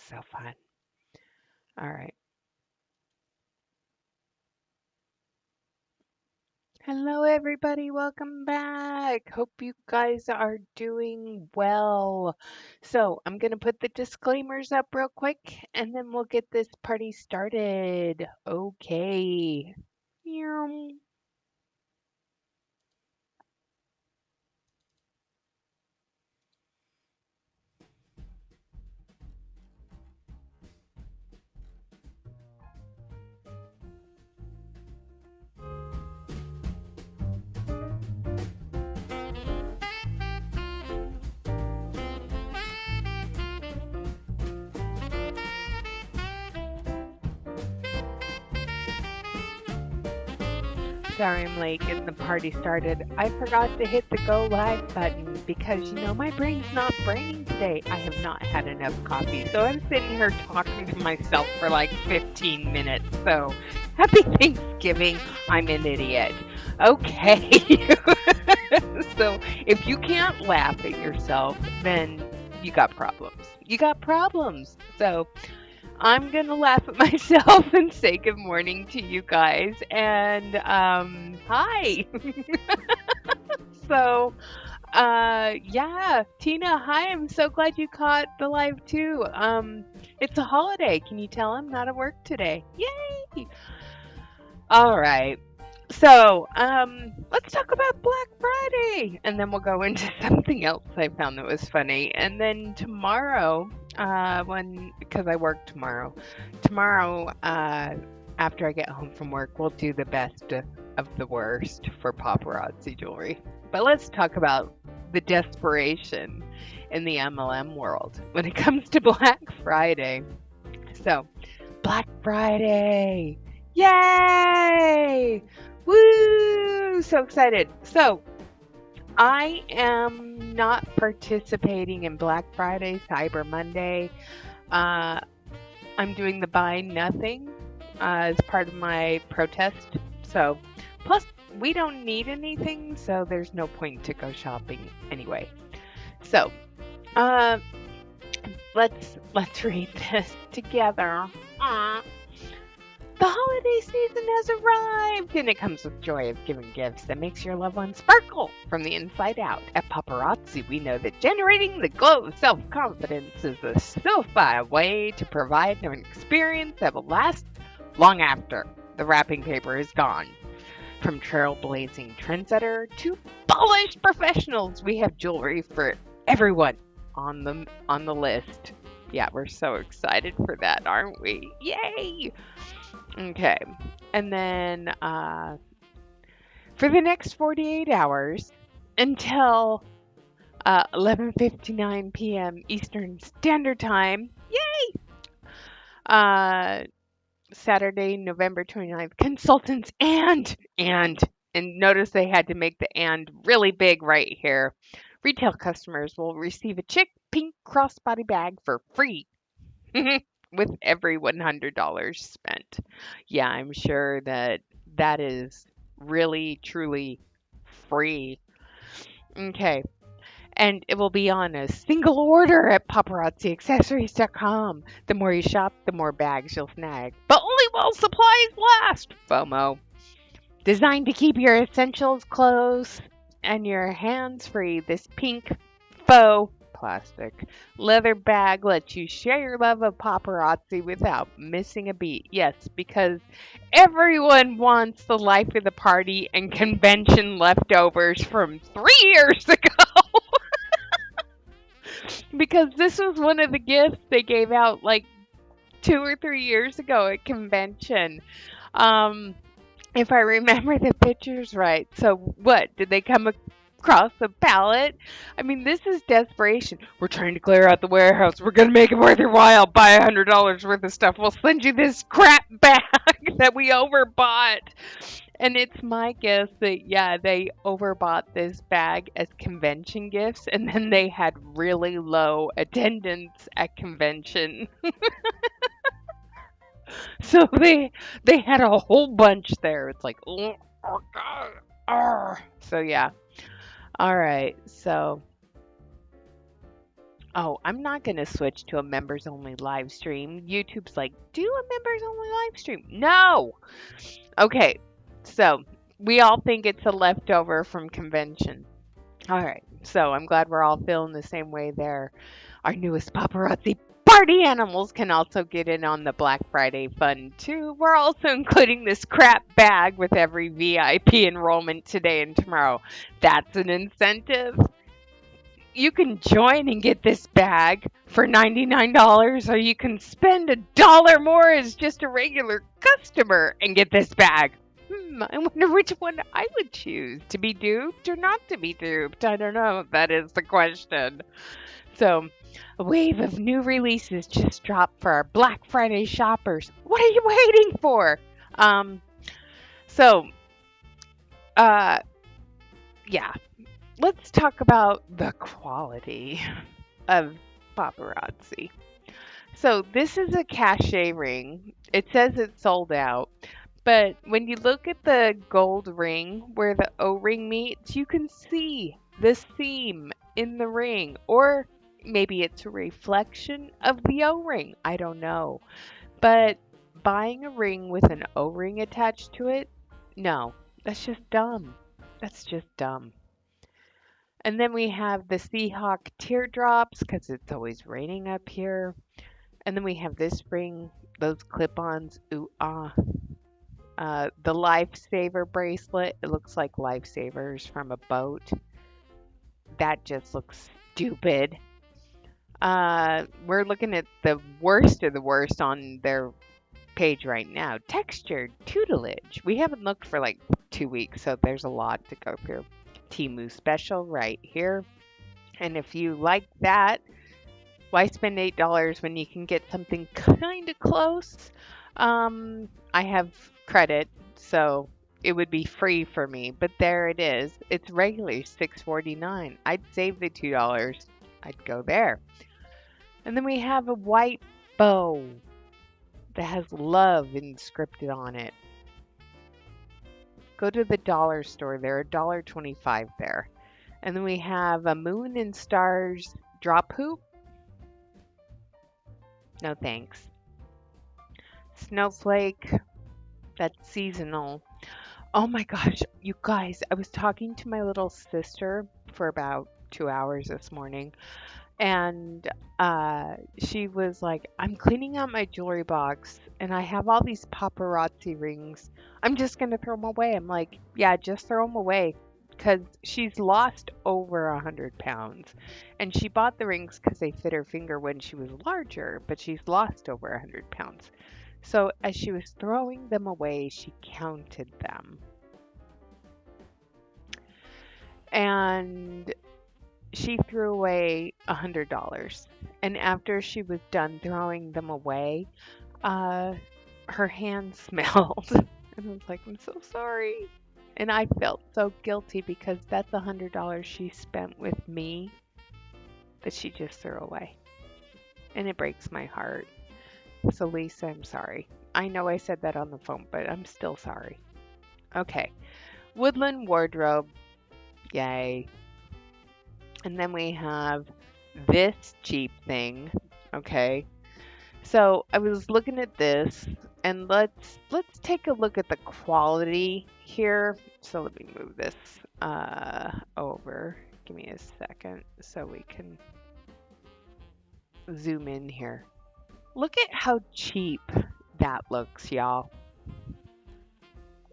So fun. All right. Hello, everybody. Welcome back. Hope you guys are doing well. So, I'm going to put the disclaimers up real quick and then we'll get this party started. Okay. Meow. Sorry I'm late getting the party started. I forgot to hit the go live button because my brain's not braining today. I have not had enough coffee. So I'm sitting here talking to myself for like 15 minutes. So happy Thanksgiving. I'm an idiot. Okay. So if you can't laugh at yourself, then you got problems. You got problems. So I'm gonna laugh at myself and say good morning to you guys. And hi. So yeah, Tina, hi. I'm so glad you caught the live too. It's a holiday. Can you tell I'm not at work today? Yay! All right. So, let's talk about Black Friday, and then we'll go into something else I found that was funny. And then tomorrow, because I work tomorrow, after I get home from work, we'll do the best of the worst for paparazzi jewelry. But let's talk about the desperation in the MLM world when it comes to Black Friday. So, Black Friday. Yay! Woo! So excited. So, I am not participating in Black Friday, Cyber Monday. Uh, I'm doing the buy nothing as part of my protest. So, plus, we don't need anything, so there's no point to go shopping anyway. So, uh, let's read this together. Aw. The holiday season has arrived, and it comes with joy of giving gifts that makes your loved one sparkle from the inside out. At Paparazzi, we know that generating the glow of self-confidence is a surefire way to provide an experience that will last long after the wrapping paper is gone. From trailblazing trendsetter to polished professionals, we have jewelry for everyone on the list. Yeah, we're so excited for that, aren't we? Yay! Okay. And then for the next 48 hours until 11:59 p.m. Eastern Standard Time, uh, Saturday, November 29th, consultants and notice they had to make the and really big right here. Retail customers will receive a chick pink crossbody bag for free with every $100 spent. Yeah, I'm sure that is really, truly free. Okay. And it will be on a single order at paparazziaccessories.com. The more you shop, the more bags you'll snag. But only while supplies last. FOMO. Designed to keep your essentials close and your hands free, this pink faux plastic leather bag lets you share your love of paparazzi without missing a beat. Yes, because everyone wants the life of the party and convention leftovers from 3 years ago. Because this was one of the gifts they gave out like 2 or 3 years ago at convention. Um, if I remember the pictures right. So what? Did they come across a pallet? I mean, this is desperation. We're trying to clear out the warehouse. We're gonna make it worth your while. Buy $100 worth of stuff. We'll send you this crap bag that we overbought. And it's my guess that, yeah, they overbought this bag as convention gifts, and then they had really low attendance at convention. So they had a whole bunch there. It's like, "Oh, oh, God, so yeah. All right. So, Oh, I'm not going to switch to a members only live stream. YouTube's like, do a members only live stream. No. Okay. So we all think it's a leftover from convention. All right. So I'm glad we're all feeling the same way there. Our newest paparazzi party animals can also get in on the Black Friday fun too. We're also including this crap bag with every VIP enrollment today and tomorrow. That's an incentive. You can join and get this bag for $99, or you can spend $1 more as just a regular customer and get this bag. I wonder which one I would choose, to be duped or not to be duped. I don't know. That is the question. So, a wave of new releases just dropped for our Black Friday shoppers. What are you waiting for? Um, so, uh, yeah, let's talk about the quality of paparazzi. So this is a cachet ring. It says it's sold out, but when you look at the gold ring where the O-ring meets, you can see the seam in the ring, or maybe it's a reflection of the O-ring. I don't know. But buying a ring with an O-ring attached to it, no, that's just dumb. That's just dumb. And then we have the Seahawk teardrops because it's always raining up here. And then we have this ring, those clip-ons, ooh ah. The Lifesaver bracelet, it looks like lifesavers from a boat. That just looks stupid. We're looking at the worst of the worst on their page right now. Textured tutelage. We haven't looked for like 2 weeks, so there's a lot to go through. Timu special right here. And if you like that, why spend $8 when you can get something kind of close? I have credit, so it would be free for me, but there it is. It's regularly $6.49. I'd save the $2. I'd go there. And then we have a white bow that has love inscripted on it. Go to the dollar store. They're $1.25 there. And then we have a moon and stars drop hoop. No thanks. Snowflake. That's seasonal. Oh my gosh, you guys, I was talking to my little sister for about 2 hours this morning, and she was like, I'm cleaning out my jewelry box, and I have all these paparazzi rings. I'm just going to throw them away. I'm like, yeah, just throw them away. Because she's lost over 100 pounds. And she bought the rings because they fit her finger when she was larger, but she's lost over 100 pounds. So as she was throwing them away, she counted them. And she threw away $100. And after she was done throwing them away, her hand smelled. And I was like, I'm so sorry. And I felt so guilty because that's $100 she spent with me that she just threw away. And it breaks my heart. So Lisa, I'm sorry. I know I said that on the phone, but I'm still sorry. Okay. Woodland wardrobe. Yay. And then we have this cheap thing. Okay. So I was looking at this, and let's take a look at the quality here. So let me move this over. Give me a second so we can zoom in here. Look at how cheap that looks, y'all.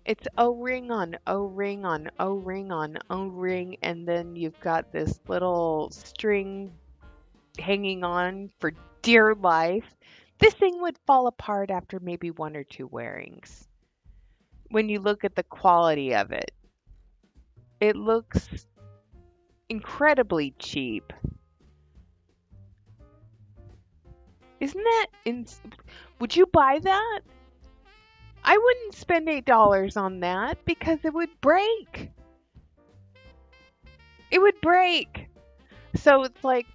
It's O-ring on O-ring on O-ring on O-ring, and then you've got this little string hanging on for dear life. This thing would fall apart after maybe 1 or 2 wearings. When you look at the quality of it, it looks incredibly cheap. Isn't that would you buy that? I wouldn't spend $8 on that because it would break. It would break. So it's like,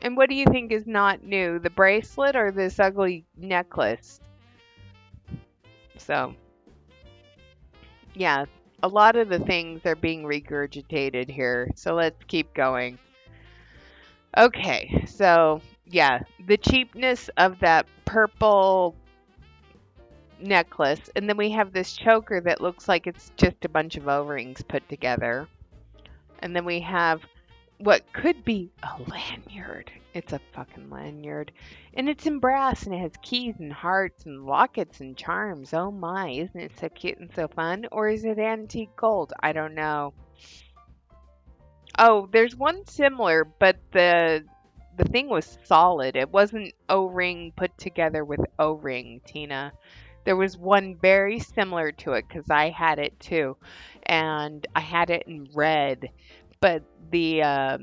And what do you think is not new? The bracelet or this ugly necklace? So, yeah, a lot of the things are being regurgitated here. So let's keep going. Okay, so yeah, the cheapness of that purple necklace, and then we have this choker that looks like it's just a bunch of O-rings put together. And then we have what could be a lanyard. It's a fucking lanyard. And it's in brass and it has keys and hearts and lockets and charms. Oh my, isn't it so cute and so fun? Or is it antique gold? I don't know. Oh, there's one similar, but the thing was solid. It wasn't O-ring put together with O-ring, Tina. There was one very similar to it because I had it too, and I had it in red, but the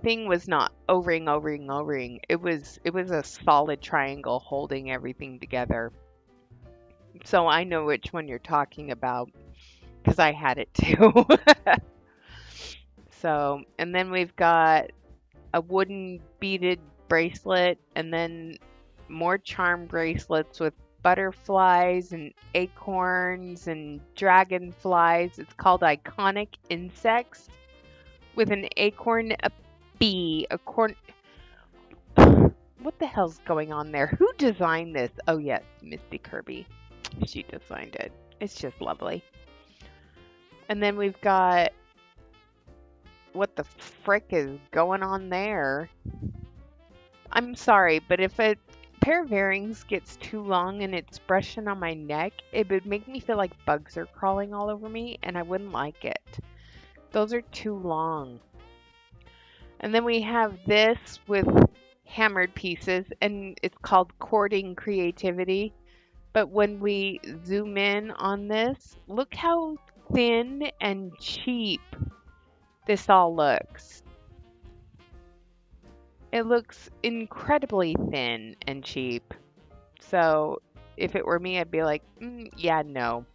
thing was not O-ring, O-ring, O-ring. It was a solid triangle holding everything together. So I know which one you're talking about because I had it too. So, and then we've got a wooden beaded bracelet, and then more charm bracelets with butterflies and acorns and dragonflies. It's called Iconic Insects with an acorn, a bee, a corn. What the hell's going on there? Who designed this? Oh, yes, Misty Kirby. She designed it. It's just lovely. And then we've got what the frick is going on there? I'm sorry, but if a pair of earrings gets too long and it's brushing on my neck, it would make me feel like bugs are crawling all over me, and I wouldn't like it. Those are too long. And then we have this with hammered pieces, and it's called Courting Creativity. But when we zoom in on this, look how thin and cheap this all looks. It looks incredibly thin and cheap. So if it were me, I'd be like, yeah, no.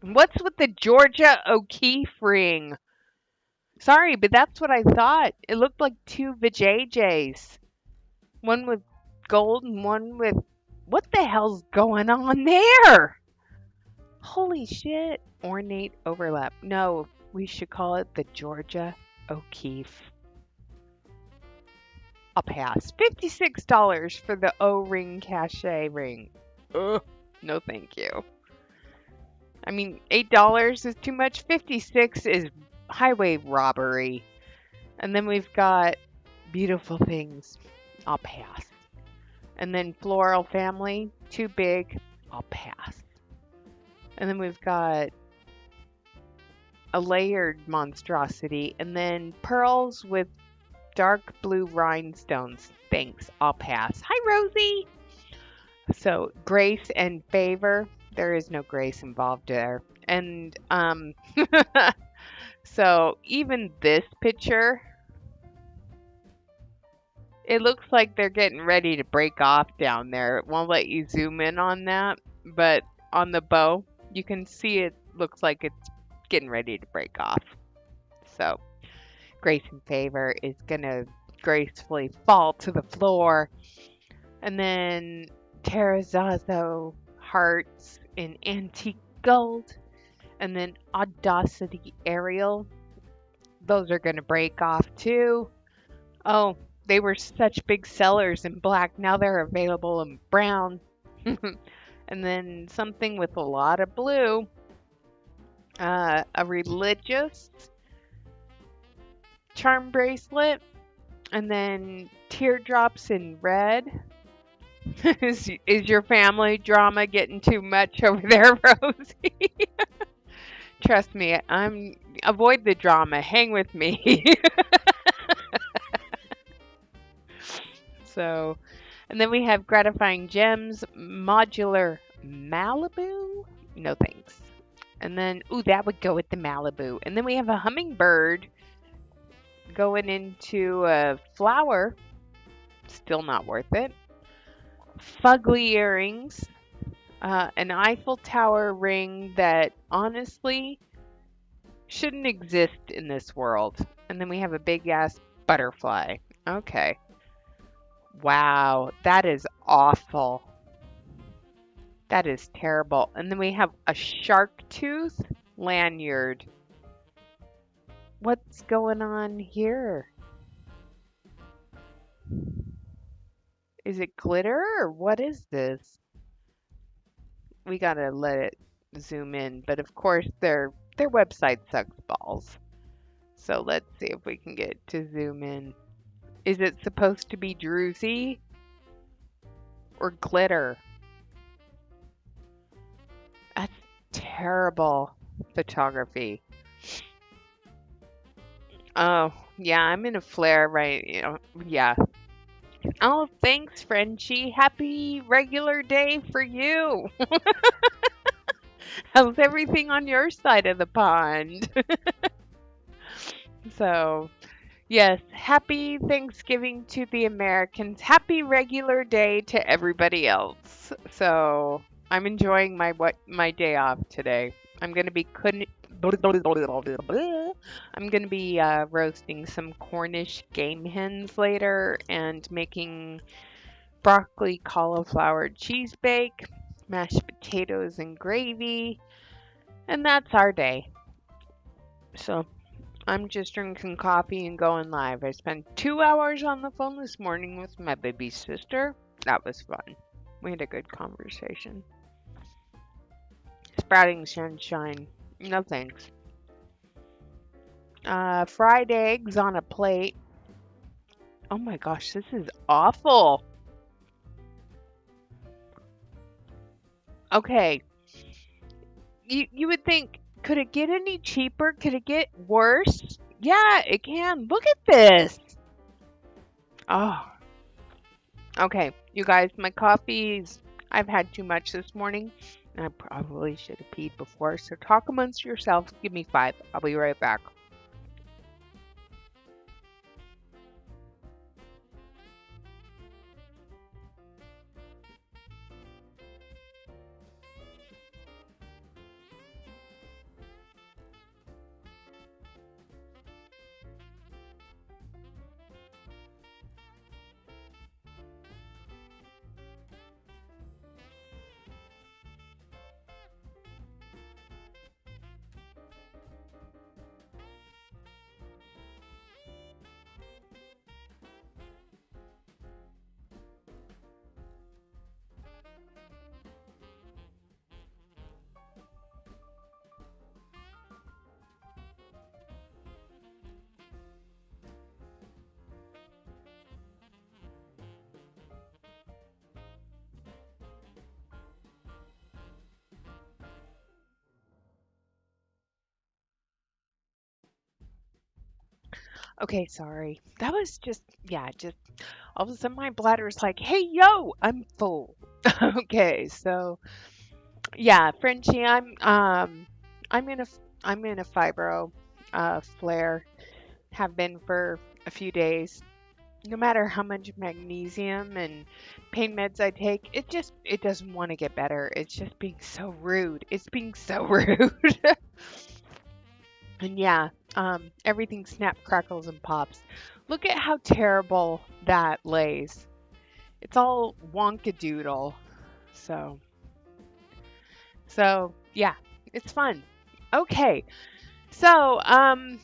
What's with the Georgia O'Keeffe ring? Sorry, but that's what I thought. It looked like two vajayjays. One with gold and one with... What the hell's going on there? Holy shit. Ornate overlap. No, we should call it the Georgia O'Keeffe. I'll pass. $56 for the O-ring cachet ring. Ugh, no thank you. I mean, $8 is too much. 56 is highway robbery. And then we've got beautiful things. I'll pass. And then floral family, too big. I'll pass. And then we've got a layered monstrosity. And then pearls with dark blue rhinestones. Thanks. I'll pass. Hi, Rosie. So grace and favor. There is no grace involved there. And so even this picture, it looks like they're getting ready to break off down there. It won't let you zoom in on that, but on the bow, you can see it looks like it's getting ready to break off. So grace and favor is gonna gracefully fall to the floor. And then terrazzo hearts in antique gold. And then audacity Ariel. Those are going to break off too. Oh, they were such big sellers in black. Now they're available in brown. And then something with a lot of blue. A religious charm bracelet. And then teardrops in red. Is your family drama getting too much over there, Rosie? Trust me, avoid the drama. Hang with me. So, and then we have gratifying gems, modular Malibu. No thanks. And then, ooh, that would go with the Malibu. And then we have a hummingbird going into a flower. Still not worth it. Fugly earrings. An Eiffel Tower ring that honestly shouldn't exist in this world. And then we have a big ass butterfly. Okay. Wow, that is awful. That is terrible. And then we have a shark tooth lanyard. What's going on here? Is it glitter or what is this? We gotta let it zoom in, but of course their website sucks balls. So let's see if we can get it to zoom in. Is it supposed to be druzy or glitter? That's terrible photography. Oh, yeah, I'm in a flare yeah. Oh, thanks, Frenchie. Happy regular day for you. How's everything on your side of the pond? So, yes, happy Thanksgiving to the Americans. Happy regular day to everybody else. So, I'm enjoying my day off today. I'm going to be I'm going to be roasting some Cornish game hens later and making broccoli cauliflower cheese bake, mashed potatoes and gravy, and that's our day. So I'm just drinking coffee and going live. I spent 2 hours on the phone this morning with my baby sister. That was fun. We had a good conversation. Sprouting sunshine. No thanks. Fried eggs on a plate. Oh my gosh, this is awful. Okay. You would think, could it get any cheaper? Could it get worse? Yeah, it can. Look at this. Oh, okay. You guys, my coffee's, I've had too much this morning. And I probably should have peed before. So talk amongst yourselves. Give me 5. I'll be right back. Okay, sorry. That was just all of a sudden my bladder's like, hey, yo, I'm full. Okay, so yeah, Frenchie, I'm in a I'm in a fibro flare. Have been for a few days. No matter how much magnesium and pain meds I take, it doesn't want to get better. It's just being so rude. It's being so rude. And yeah, everything snap, crackles, and pops. Look at how terrible that lays. It's all wonkadoodle. So, so yeah, it's fun. Okay, so I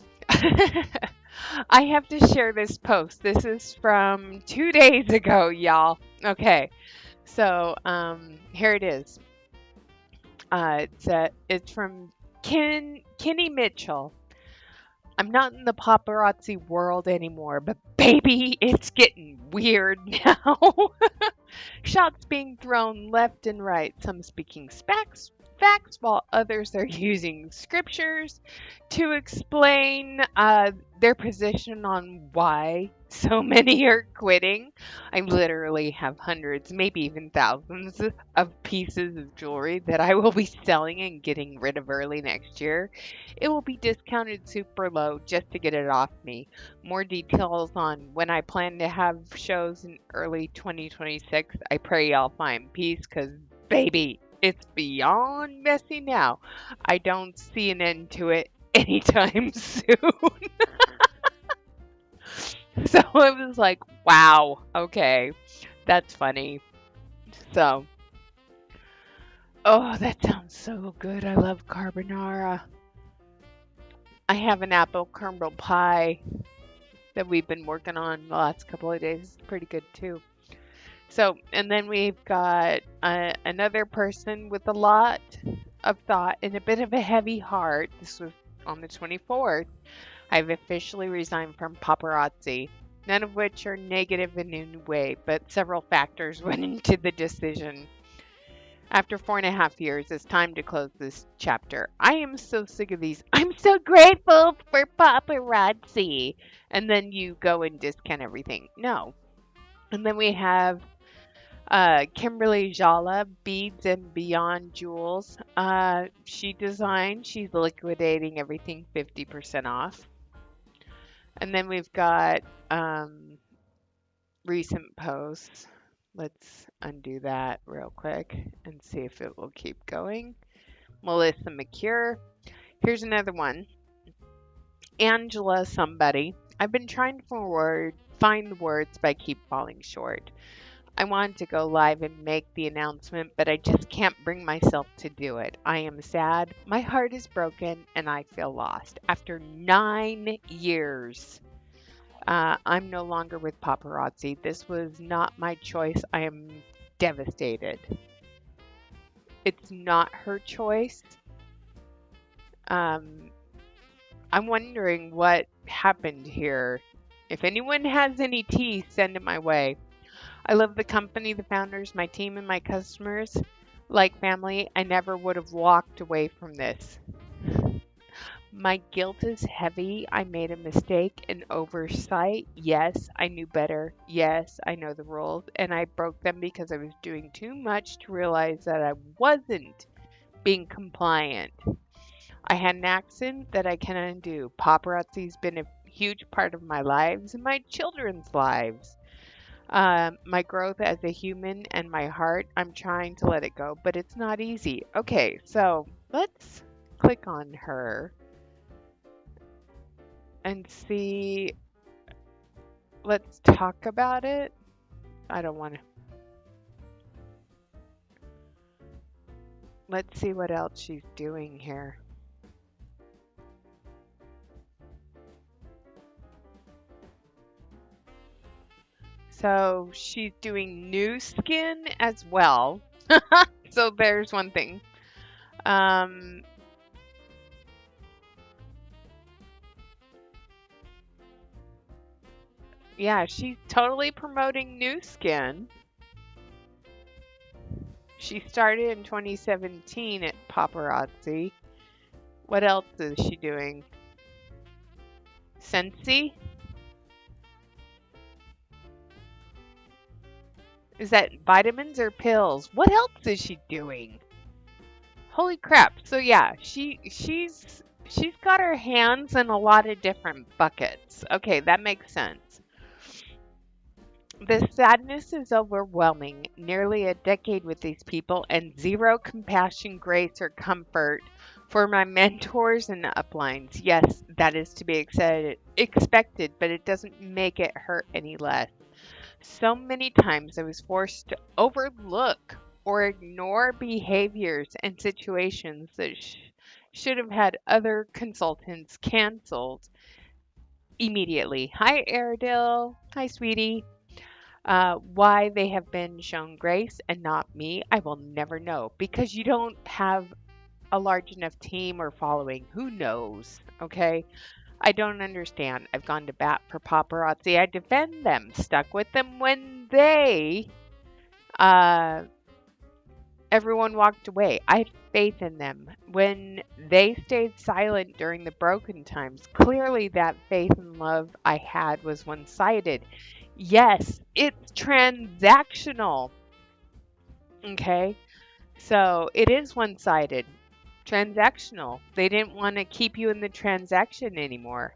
have to share this post. This is from 2 days ago, y'all. Okay, so here it is. It's from Kenny Mitchell. I'm not in the paparazzi world anymore, but baby, it's getting weird now. Shots being thrown left and right, some speaking facts while others are using scriptures to explain their position on why so many are quitting. I literally have hundreds, maybe even thousands of pieces of jewelry that I will be selling and getting rid of early next year. It will be discounted super low just to get it off me. More details on when I plan to have shows in early 2026. I pray y'all find peace because, baby, it's beyond messy now. I don't see an end to it anytime soon. So I was like, wow, okay, that's funny. So, oh, that sounds so good. I love carbonara. I have an apple crumble pie that we've been working on the last couple of days. It's pretty good too. So, and then we've got another person with a lot of thought and a bit of a heavy heart. This was on the 24th. I've officially resigned from paparazzi, none of which are negative in any way, but several factors went into the decision. After 4.5 years, it's time to close this chapter. I am so sick of these. I'm so grateful for paparazzi. And then you go and discount everything. No. And then we have Kimberly Jala, Beads and Beyond Jewels. She's liquidating everything 50% off. And then we've got recent posts. Let's undo that real quick and see if it will keep going. Melissa McCure. Here's another one. Angela somebody. I've been trying to find the words, but I keep falling short. I wanted to go live and make the announcement, but I just can't bring myself to do it. I am sad. My heart is broken and I feel lost. After 9 years, I'm no longer with paparazzi. This was not my choice. I am devastated. It's not her choice. I'm wondering what happened here. If anyone has any tea, send it my way. I love the company, the founders, my team, and my customers. Like family, I never would have walked away from this. My guilt is heavy. I made a mistake, an oversight. Yes, I knew better. Yes, I know the rules, and I broke them because I was doing too much to realize that I wasn't being compliant. I had an accident that I can undo. Paparazzi's been a huge part of my lives and my children's lives. My growth as a human and my heart, I'm trying to let it go, but it's not easy. Okay, so let's click on her and see. Let's talk about it. I don't want to. Let's see what else she's doing here. So she's doing new skin as well. So there's one thing. Yeah, she's totally promoting new skin. She started in 2017 at Paparazzi. What else is she doing? Sensi? Is that vitamins or pills? What else is she doing? Holy crap. So yeah, she's got her hands in a lot of different buckets. Okay, that makes sense. The sadness is overwhelming. Nearly a decade with these people and zero compassion, grace, or comfort for my mentors and uplines. Yes, that is to be expected, but it doesn't make it hurt any less. So many times I was forced to overlook or ignore behaviors and situations that should have had other consultants canceled immediately. Hi, Airedale. Hi, sweetie. Why they have been shown grace and not me, I will never know because you don't have a large enough team or following. Who knows? Okay. I don't understand. I've gone to bat for paparazzi. I defend them, stuck with them when uh, everyone walked away. I had faith in them. When they stayed silent during the broken times, clearly that faith and love I had was one sided. Yes, it's transactional. Okay. So it is one sided. Transactional. They didn't want to keep you in the transaction anymore.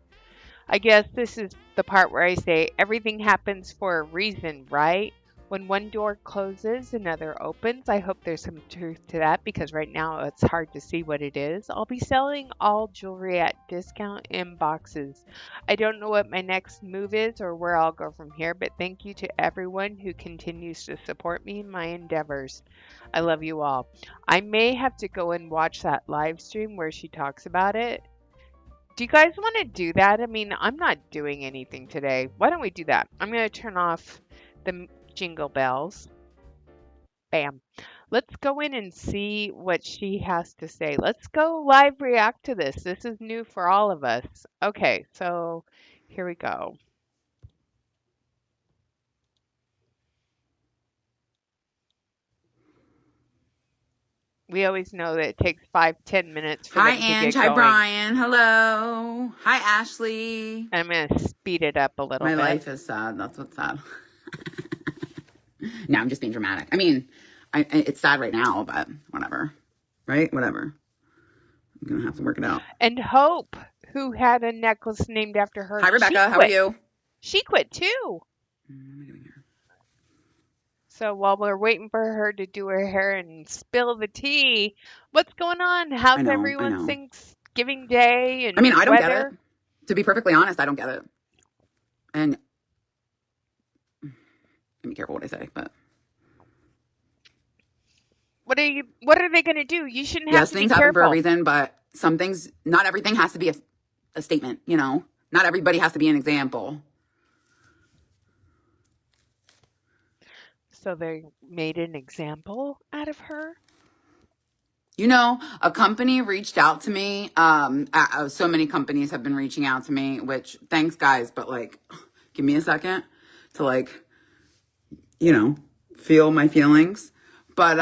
I guess this is the part where I say everything happens for a reason, right? When one door closes, another opens. I hope there's some truth to that because right now it's hard to see what it is. I'll be selling all jewelry at discount in boxes. I don't know what my next move is or where I'll go from here, but thank you to everyone who continues to support me in my endeavors. I love you all. I may have to go and watch that live stream where she talks about it. Do you guys want to do that? I mean, I'm not doing anything today. Why don't we do that? I'm going to turn off the Jingle bells. Bam. Let's go in and see what she has to say. Let's go live react to this. This is new for all of us. Okay, so here we go. We always know that it takes 5-10 minutes for Hi, them to Ange. get Hi, going. Brian. Hello. Hi, Ashley. I'm going to speed it up a little My bit. life is sad. That's what's sad. No, I'm just being dramatic. I mean, it's sad right now, but whatever. Right? Whatever. I'm going to have to work it out. And Hope, who had a necklace named after her, Hi, Rebecca. How are you? She quit too. What am I doing here? So while we're waiting for her to do her hair and spill the tea, what's going on? How's everyone's Thanksgiving Day and I mean, I don't get weather? it. To be perfectly honest, I don't get it. And be careful what I say, but what are they going to do? You shouldn't have yes, to be things happen for a careful. reason, but some things, not everything has to be a statement, you know? Not everybody has to be an example. So they made an example out of her? You know, a company reached out to me. So many companies have been reaching out to me, which thanks guys, but like, give me a second to like, you know, feel my feelings. But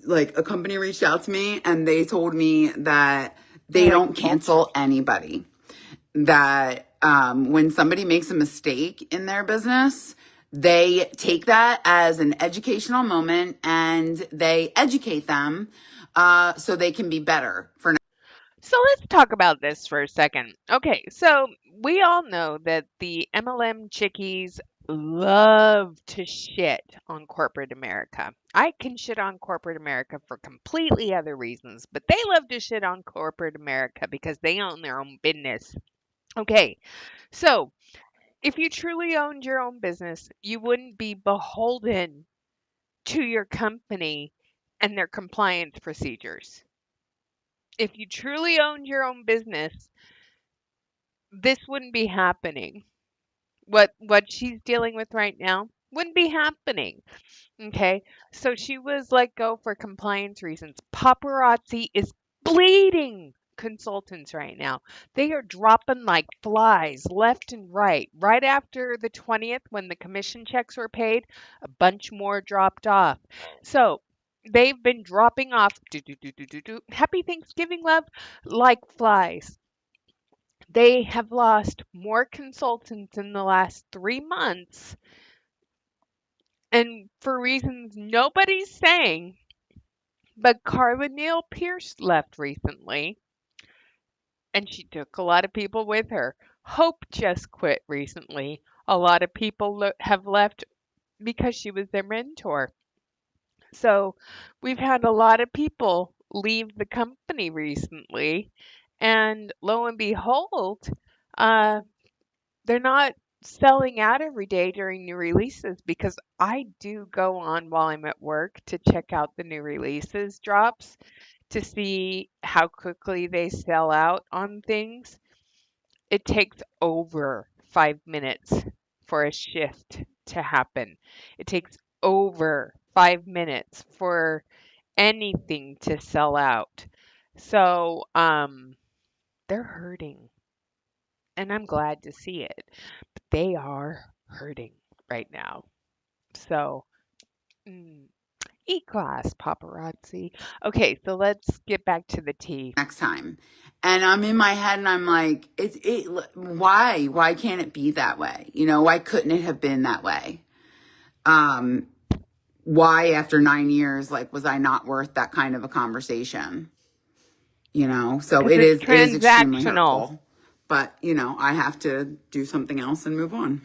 like a company reached out to me and they told me that they don't cancel anybody. That when somebody makes a mistake in their business, they take that as an educational moment and they educate them so they can be better for. So let's talk about this for a second. Okay, so we all know that the MLM chickies love to shit on corporate America. I can shit on corporate America for completely other reasons, but they love to shit on corporate America because they own their own business. Okay, so if you truly owned your own business, you wouldn't be beholden to your company and their compliance procedures. If you truly owned your own business, this wouldn't be happening. What she's dealing with right now wouldn't be happening. Okay? So she was let go for compliance reasons. Paparazzi is bleeding consultants right now. They are dropping like flies left and right. Right after the 20th, when the commission checks were paid, a bunch more dropped off. So they've been dropping off. Happy Thanksgiving, love, like flies. They have lost more consultants in the last 3 months, and for reasons nobody's saying, but Carla Neal Pierce left recently, and she took a lot of people with her. Hope just quit recently. A lot of people have left because she was their mentor. So we've had a lot of people leave the company recently, and lo and behold, uh, they're not selling out every day during new releases because I do go on while I'm at work to check out the new releases drops to see how quickly they sell out on things. It takes over 5 minutes for a shift to happen. It takes over 5 minutes for anything to sell out. So, they're hurting, and I'm glad to see it. But they are hurting right now. So, mm, E-class paparazzi. Okay, so let's get back to the tea. Next time. And I'm in my head and I'm like, why? Why can't it be that way? You know, why couldn't it have been that way? Why after 9 years, like, was I not worth that kind of a conversation? You know, so it is extremely hurtful. But, you know, I have to do something else and move on.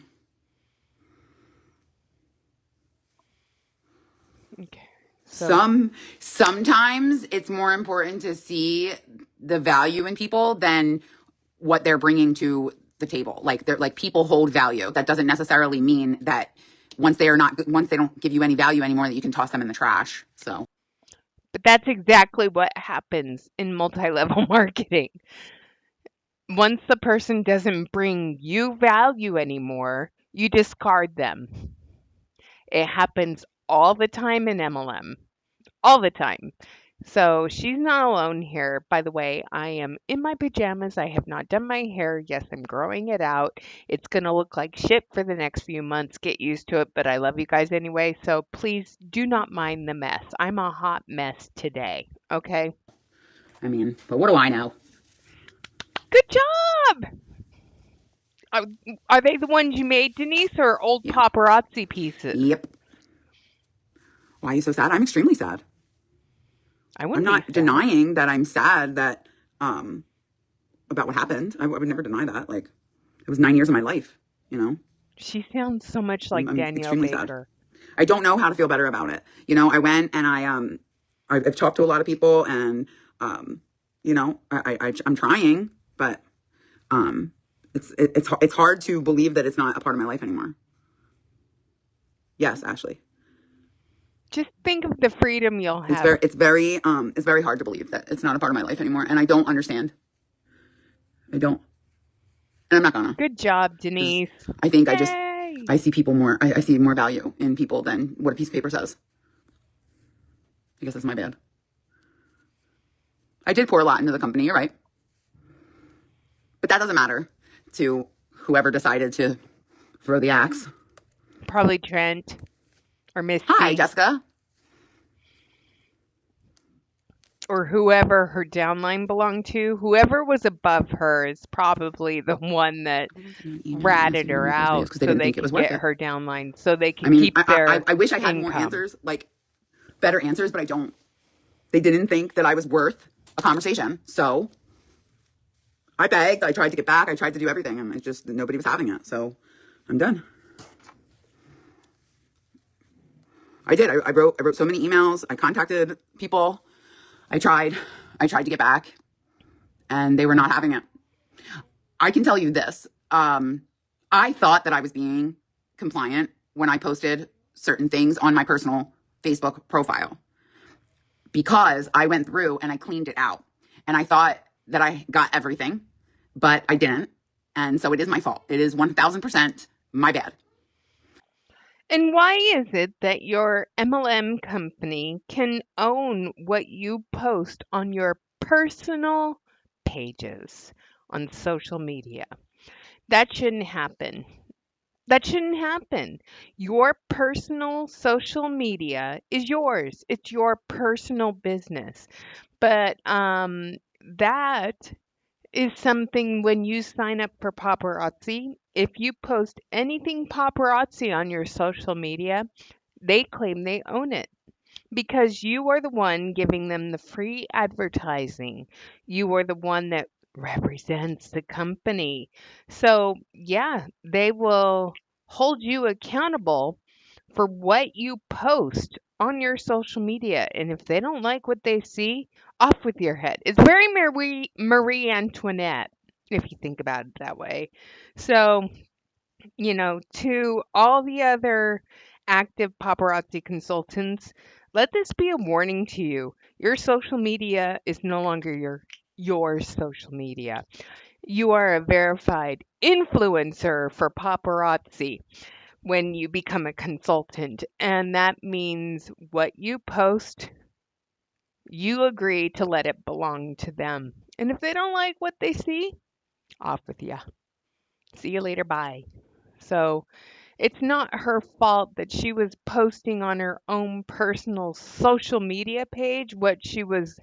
Okay. Sometimes it's more important to see the value in people than what they're bringing to the table. Like they're like people hold value. That doesn't necessarily mean that once they don't give you any value anymore, that you can toss them in the trash. So, but that's exactly what happens in multi-level marketing. Once the person doesn't bring you value anymore, you discard them. It happens all the time in MLM, all the time. So she's not alone here. By the way, I am in my pajamas. I have not done my hair. Yes, I'm growing it out. It's going to look like shit for the next few months. Get used to it, but I love you guys anyway. So please do not mind the mess. I'm a hot mess today. Okay? I mean, but what do I know? Good job! Are, are they the ones you made, Denise, or old Yeah. paparazzi pieces? Yep. Why are you so sad? I'm extremely sad. I I'm wouldn't be not sad. denying that I'm sad that about what happened. I would never deny that. Like, it was 9 years of my life, you know? She sounds so much like I'm Danielle extremely sad. Baker. I don't know how to feel better about it. You know, I went and I've talked to a lot of people, and you know, I'm trying, but it's hard to believe that it's not a part of my life anymore. Yes, Ashley. Just think of the freedom you'll have. It's very hard to believe that it's not a part of my life anymore, and I don't understand. I don't, and I'm not gonna. Good job, Denise. I think Yay! I see people more. I see more value in people than what a piece of paper says. I guess that's my bad. I did pour a lot into the company. You're right, but that doesn't matter to whoever decided to throw the axe. Probably Trent or Misty. Hi, Jessica. Or whoever her downline belonged to. Whoever was above her is probably the one that ratted her out so they could get her downline, so they can keep their I wish I had more answers, like better answers, but I don't. They didn't think that I was worth a conversation, so I begged. I tried to get back. I tried to do everything, and nobody was having it. So I'm done. I did. I wrote so many emails. I contacted people. I tried to get back, and they were not having it. I can tell you this. I thought that I was being compliant when I posted certain things on my personal Facebook profile, because I went through and I cleaned it out, and I thought that I got everything, but I didn't. And so it is my fault. It is 1000% my bad. And why is it that your MLM company can own what you post on your personal pages on social media? That shouldn't happen. That shouldn't happen. Your personal social media is yours. It's your personal business. But that is something when you sign up for paparazzi, if you post anything paparazzi on your social media, they claim they own it because you are the one giving them the free advertising. You are the one that represents the company. So, yeah, they will hold you accountable for what you post on your social media. And if they don't like what they see, off with your head. It's very Marie Antoinette, if you think about it that way. So, to all the other active paparazzi consultants, let this be a warning to you. Your social media is no longer your social media. You are a verified influencer for paparazzi when you become a consultant, and that means what you post, you agree to let it belong to them. And if they don't like what they see, off with ya. See you later, bye. So, it's not her fault that she was posting on her own personal social media page what she was,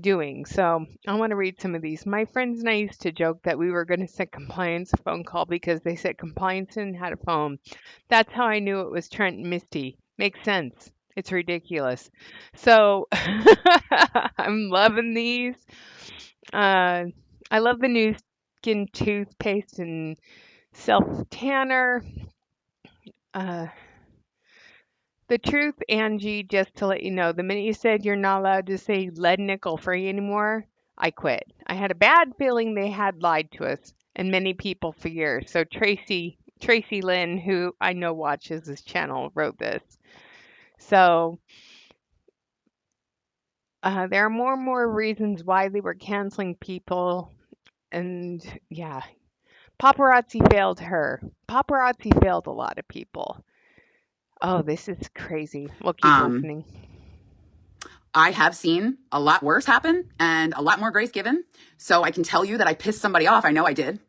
doing. So I want to read some of these. My friends and I used to joke that we were going to set compliance a phone call because they said compliance and had a phone. That's how I knew it was Trent and Misty. Makes sense. It's ridiculous. So I'm loving these. I love the new skin toothpaste and self tanner. Uh, the truth, Angie, just to let you know, the minute you said you're not allowed to say lead nickel free anymore, I quit. I had a bad feeling they had lied to us and many people for years. So Tracy Lynn, who I know watches this channel, wrote this. So there are more and more reasons why they were canceling people. And yeah, paparazzi failed her. Paparazzi failed a lot of people. Oh, this is crazy. We'll keep Um, listening. I have seen a lot worse happen and a lot more grace given. So I can tell you that I pissed somebody off. I know I did.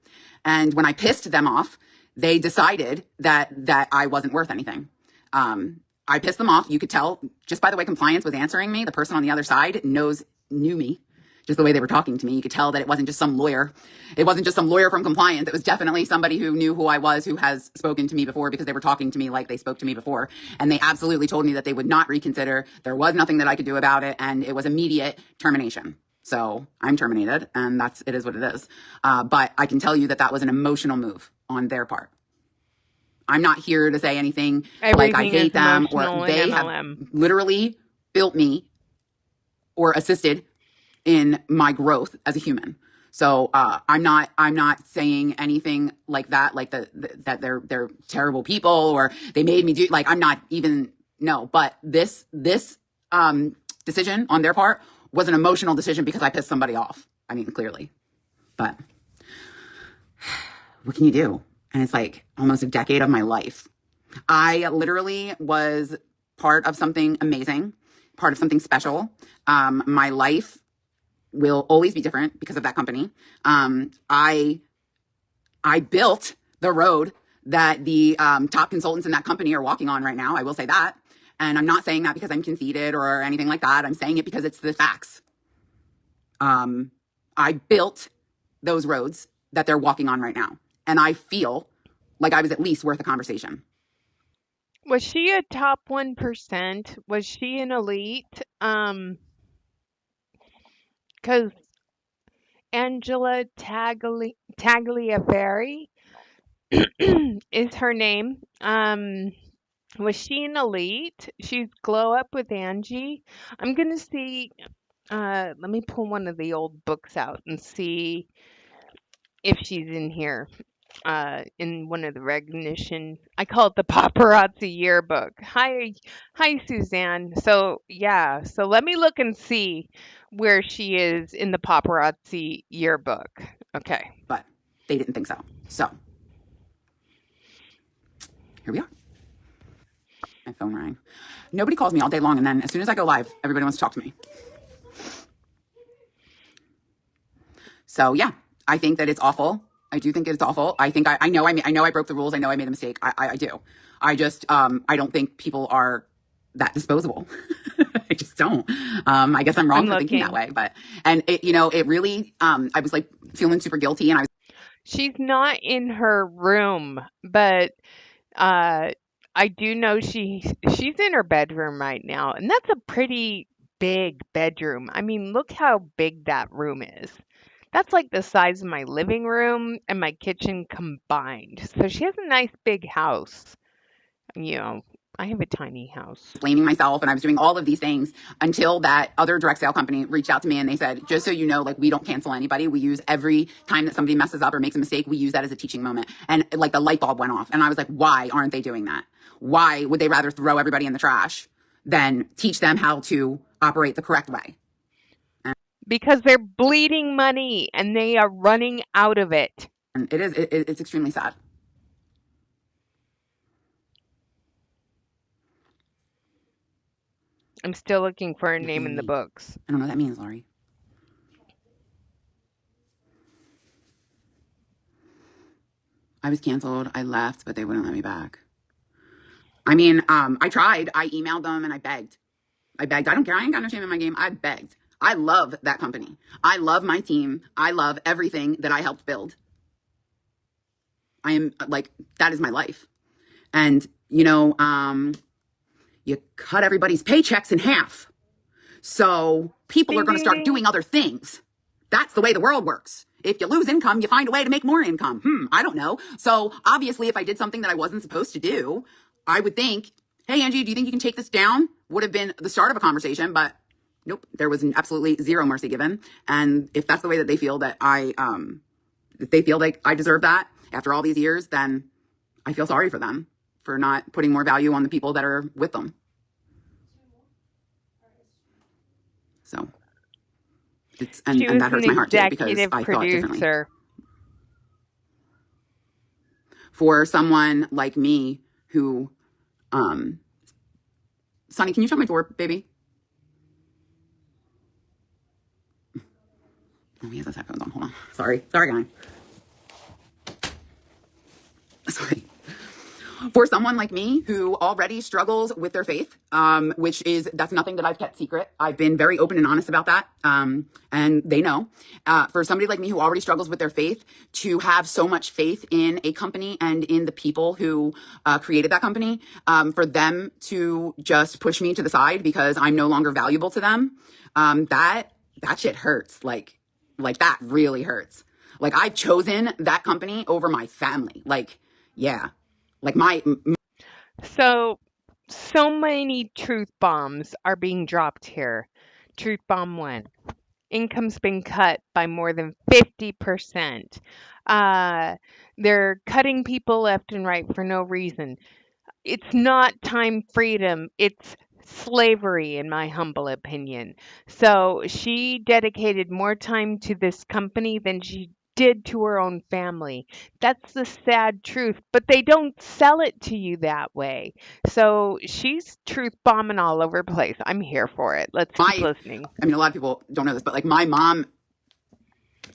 And when I pissed them off, they decided that I wasn't worth anything. I pissed them off. You could tell just by the way compliance was answering me. The person on the other side knew me, just the way they were talking to me. You could tell that it wasn't just some lawyer. It wasn't just some lawyer from compliance. It was definitely somebody who knew who I was, who has spoken to me before, because they were talking to me like they spoke to me before. And they absolutely told me that they would not reconsider. There was nothing that I could do about it. And it was immediate termination. So I'm terminated, and it is what it is. But I can tell you that was an emotional move on their part. I'm not here to say anything like I Everything is hate them, or emotional in they have MLM. literally built me or assisted in my growth as a human. So I'm not saying anything like that, like that they're terrible people or they made me do, like, I'm not even, no. But this decision on their part was an emotional decision because I pissed somebody off. I mean, clearly. But what can you do? And it's like almost a decade of my life. I literally was part of something amazing, part of something special. My life will always be different because of that company. I built the road that the top consultants in that company are walking on right now. I will say that. And I'm not saying that because I'm conceited or anything like that. I'm saying it because it's the facts. I built those roads that they're walking on right now. And I feel like I was at least worth a conversation. Was she a top 1%? Was she an elite? Because Angela Tagliaferri is her name. Was she an elite? She's Glow Up with Angie. I'm gonna see. Let me pull one of the old books out and see if she's in here. In one of the recognition, I call it the paparazzi yearbook. Hi, Suzanne. So yeah, so let me look and see where she is in the paparazzi yearbook. Okay. But they didn't think so. So here we are. My phone rang. Nobody calls me all day long, and then as soon as I go live, everybody wants to talk to me. So yeah, I think that it's awful. I do think it's awful. I think I know I broke the rules. I know I made a mistake. I do. I just I don't think people are that disposable. I just don't. I guess I'm wrong for thinking that way. But and it it really I was like feeling super guilty, and I was. She's not in her room, but I do know she's in her bedroom right now, and that's a pretty big bedroom. I mean, look how big that room is. That's like the size of my living room and my kitchen combined. So she has a nice big house. You know, I have a tiny house. Blaming myself, and I was doing all of these things until that other direct sale company reached out to me and they said, just so you know, like, we don't cancel anybody. We use every time that somebody messes up or makes a mistake, we use that as a teaching moment. And like the light bulb went off, and I was like, why aren't they doing that? Why would they rather throw everybody in the trash than teach them how to operate the correct way? Because they're bleeding money and they are running out of it. And it's extremely sad. I'm still looking for her name in the books. I don't know what that means, Laurie. I was canceled. I left, but they wouldn't let me back. I mean, I tried. I emailed them and I begged. I don't care. I ain't got no shame in my game. I begged. I love that company. I love my team. I love everything that I helped build. I am like, that is my life. And, you cut everybody's paychecks in half. So people are going to start doing other things. That's the way the world works. If you lose income, you find a way to make more income. I don't know. So obviously, if I did something that I wasn't supposed to do, I would think, hey, Angie, do you think you can take this down? Would have been the start of a conversation, but nope, there was absolutely zero mercy given. And if that's the way that they feel that if they feel like I deserve that after all these years, then I feel sorry for them for not putting more value on the people that are with them. So and that hurts my heart too, because I thought differently. For someone like me who Um, Sonny, can you shut my door, baby? Oh, he has his headphones on. Hold on. Sorry, guy. Sorry. For someone like me who already struggles with their faith, that's nothing that I've kept secret. I've been very open and honest about that. And they know. For somebody like me who already struggles with their faith, to have so much faith in a company and in the people who created that company, for them to just push me to the side because I'm no longer valuable to them, that shit hurts. Like that really hurts. Like, I've chosen that company over my family. Like, yeah. Like So many truth bombs are being dropped here. Truth bomb one. Income's been cut by more than 50%. Uh, they're cutting people left and right for no reason. It's not time freedom, it's slavery, in my humble opinion. So she dedicated more time to this company than she did to her own family. That's the sad truth, but they don't sell it to you that way. So she's truth bombing all over the place. I'm here for it. Let's keep listening. I mean, a lot of people don't know this, but like my mom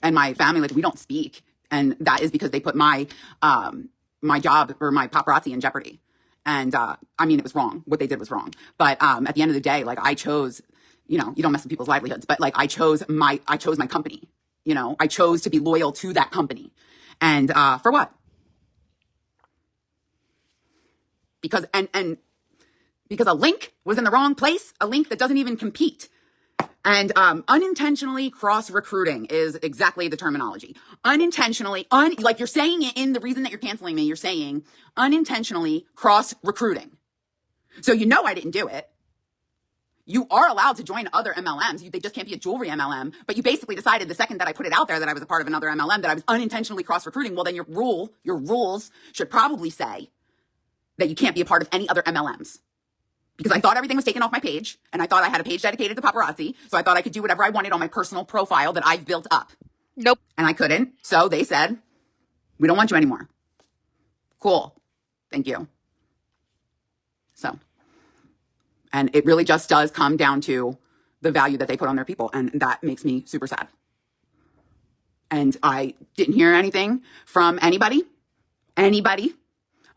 and my family, like, we don't speak. And that is because they put my job or my paparazzi in jeopardy. And I mean, it was wrong. What they did was wrong. But at the end of the day, like, I chose, you don't mess with people's livelihoods, but like, I chose my company. I chose to be loyal to that company. And for what? Because because a link was in the wrong place, a link that doesn't even compete. And unintentionally cross-recruiting is exactly the terminology. Unintentionally, like you're saying it in the reason that you're canceling me, you're saying unintentionally cross-recruiting. So I didn't do it. You are allowed to join other MLMs. They just can't be a jewelry MLM. But you basically decided the second that I put it out there that I was a part of another MLM that I was unintentionally cross-recruiting. Well, then your rules should probably say that you can't be a part of any other MLMs. Because I thought everything was taken off my page, and I thought I had a page dedicated to paparazzi, so I thought I could do whatever I wanted on my personal profile that I've built up. Nope. And I couldn't, so they said, we don't want you anymore. Cool. Thank you. So, and it really just does come down to the value that they put on their people, and that makes me super sad. And I didn't hear anything from anybody,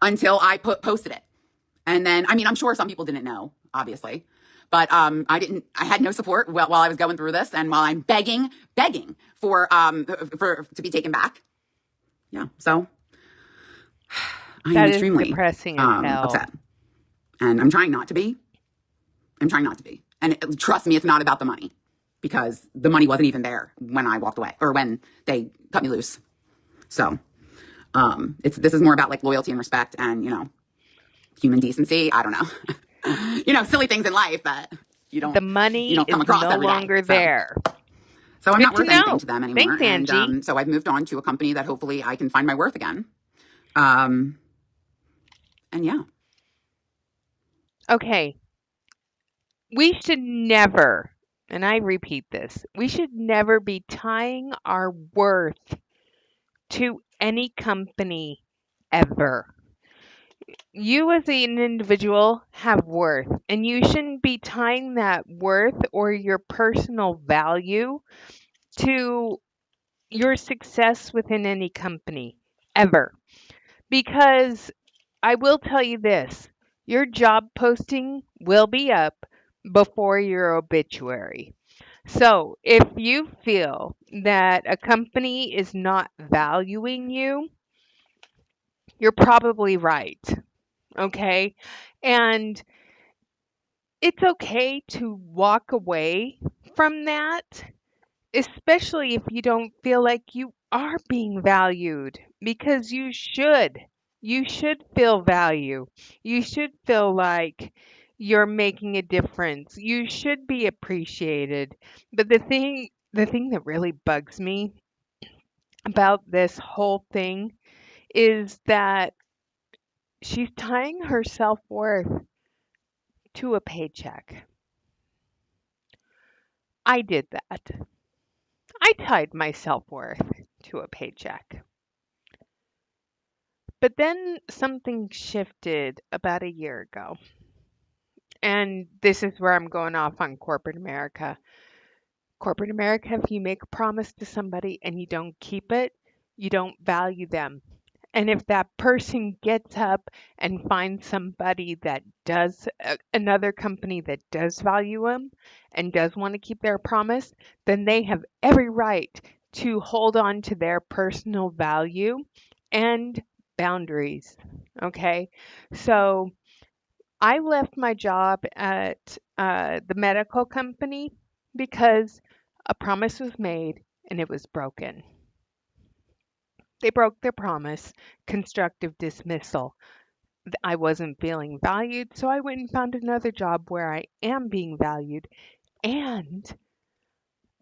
until I posted it. And then, I mean, I'm sure some people didn't know, obviously, but I had no support while I was going through this, and while I'm begging for to be taken back. Yeah, so I am extremely depressing as hell. upset, and I'm trying not to be. And trust me, it's not about the money, because the money wasn't even there when I walked away or when they cut me loose. So this is more about like loyalty and respect, and human decency. I don't know. Silly things in life that you don't. The money you don't come across is no every day. longer there. So I'm not worth anything to them anymore. Thanks, Angie. And so I've moved on to a company that hopefully I can find my worth again. And yeah. Okay. We should never, and I repeat this, we should never be tying our worth to any company ever. You as an individual have worth, and you shouldn't be tying that worth or your personal value to your success within any company ever. Because I will tell you this, your job posting will be up before your obituary. So if you feel that a company is not valuing you, you're probably right. Okay. And it's okay to walk away from that, especially if you don't feel like you are being valued, because you should. You should feel value. You should feel like you're making a difference. You should be appreciated. But the thing that really bugs me about this whole thing is that she's tying her self-worth to a paycheck. I did that. I tied my self-worth to a paycheck. But then something shifted about a year ago. And this is where I'm going off on corporate America. Corporate America, if you make a promise to somebody and you don't keep it, you don't value them. And if that person gets up and finds somebody that does, another company that does value them and does want to keep their promise, then they have every right to hold on to their personal value and boundaries. Okay. So I left my job at the medical company because a promise was made and it was broken. They broke their promise, constructive dismissal. I wasn't feeling valued, so I went and found another job where I am being valued and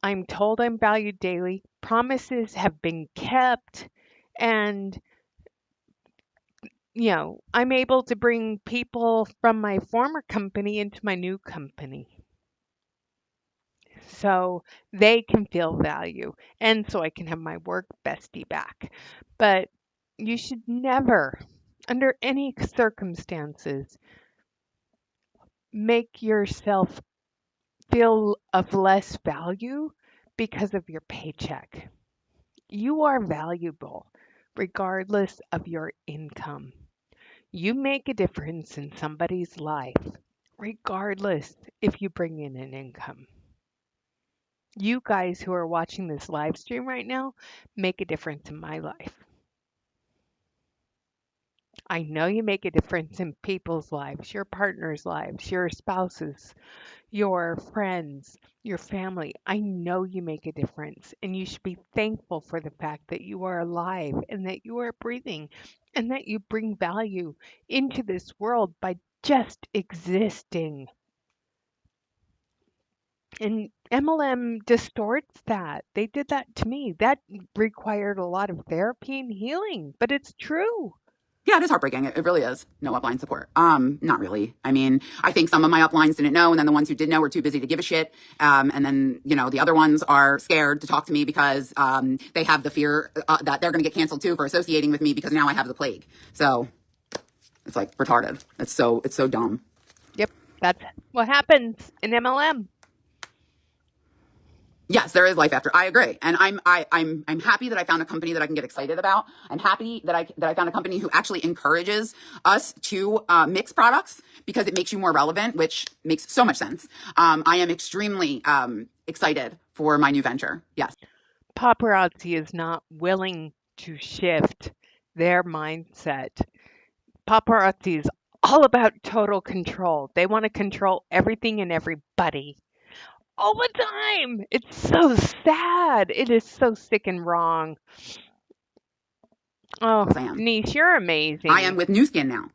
I'm told I'm valued daily. Promises have been kept and I'm able to bring people from my former company into my new company so they can feel value and so I can have my work bestie back. But you should never, under any circumstances, make yourself feel of less value because of your paycheck. You are valuable regardless of your income. You make a difference in somebody's life regardless if you bring in an income. You guys who are watching this live stream right now make a difference in my life. I know you make a difference in people's lives, your partner's lives, your spouses, your friends, your family. I know you make a difference, and you should be thankful for the fact that you are alive and that you are breathing and that you bring value into this world by just existing. And MLM distorts that. They did that to me. That required a lot of therapy and healing, but it's true. Yeah, it is heartbreaking. It really is. No upline support. Not really. I mean, I think some of my uplines didn't know, and then the ones who did know were too busy to give a shit. And then, the other ones are scared to talk to me because, they have the fear that they're going to get canceled too for associating with me because now I have the plague. So it's like retarded. It's so dumb. Yep, that's what happens in MLM. Yes, there is life after. I agree, and I'm happy that I found a company that I can get excited about. I'm happy that I found a company who actually encourages us to mix products because it makes you more relevant, which makes so much sense. I am extremely excited for my new venture. Yes. Paparazzi is not willing to shift their mindset. Paparazzi is all about total control. They want to control everything and everybody all the time. It's so sad. It is so sick and wrong. Oh, I am. Denise, you're amazing. I am with New Skin now.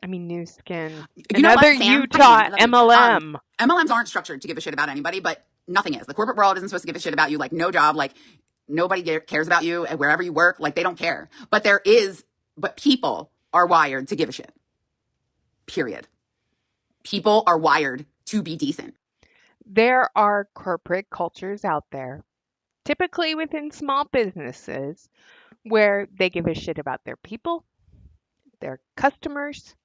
I mean, New Skin. You know Another what, Sam? Utah MLM. MLMs aren't structured to give a shit about anybody, but nothing is. The corporate world isn't supposed to give a shit about you. Like, no job, like, nobody cares about you wherever you work. Like, they don't care. But people are wired to give a shit. Period. People are wired to be decent. There are corporate cultures out there, typically within small businesses, where they give a shit about their people, their customers,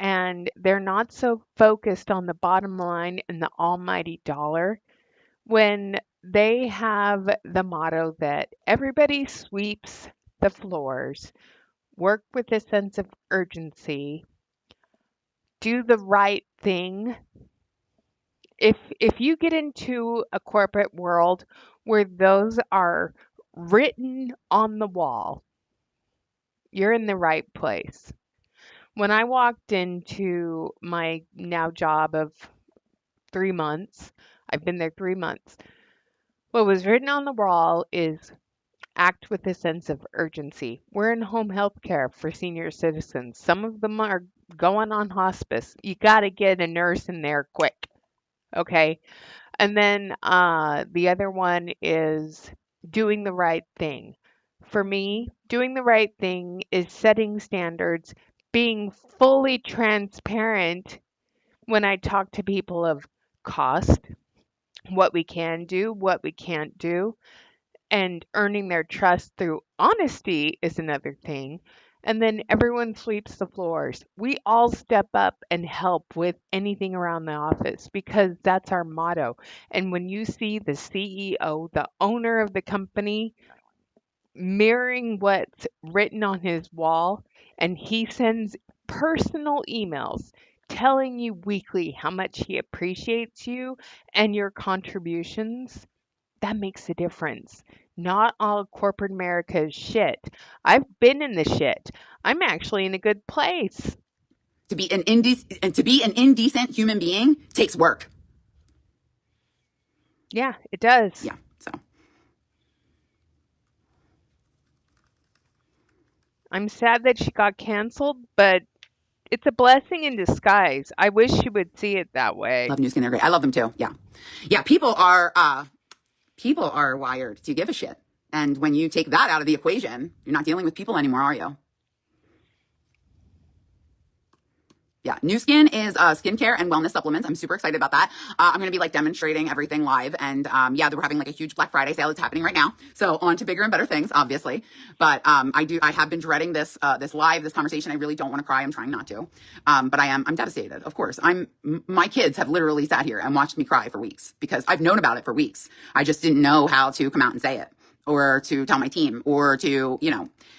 and they're not so focused on the bottom line and the almighty dollar when they have the motto that everybody sweeps the floors, work with a sense of urgency, do the right thing. If you get into a corporate world where those are written on the wall, you're in the right place. When I walked into my now job of 3 months, I've been there 3 months. What was written on the wall is act with a sense of urgency. We're in home health care for senior citizens. Some of them are going on hospice. You got to get a nurse in there quick. Okay. And then the other one is doing the right thing. For me, doing the right thing is setting standards, being fully transparent when I talk to people of cost, what we can do, what we can't do, and earning their trust through honesty is another thing. And then everyone sweeps the floors. We all step up and help with anything around the office because that's our motto. And when you see the CEO, the owner of the company, mirroring what's written on his wall, and he sends personal emails telling you weekly how much he appreciates you and your contributions, that makes a difference. Not all corporate America is shit. I've been in the shit. I'm actually in a good place. To be an indecent human being takes work. Yeah, it does. Yeah. So I'm sad that she got canceled, but it's a blessing in disguise. I wish she would see it that way. love Newskin. They're great. I love them too. Yeah. Yeah. People are wired to give a shit. And when you take that out of the equation, you're not dealing with people anymore, are you? Yeah, New Skin is skincare and wellness supplements. I'm super excited about that. I'm going to be like demonstrating everything live. And yeah, we're having like a huge Black Friday sale that's happening right now. So on to bigger and better things, obviously. But I have been dreading this conversation. I really don't want to cry. I'm trying not to. But I'm devastated. Of course, my kids have literally sat here and watched me cry for weeks because I've known about it for weeks. I just didn't know how to come out and say it or to tell my team or to,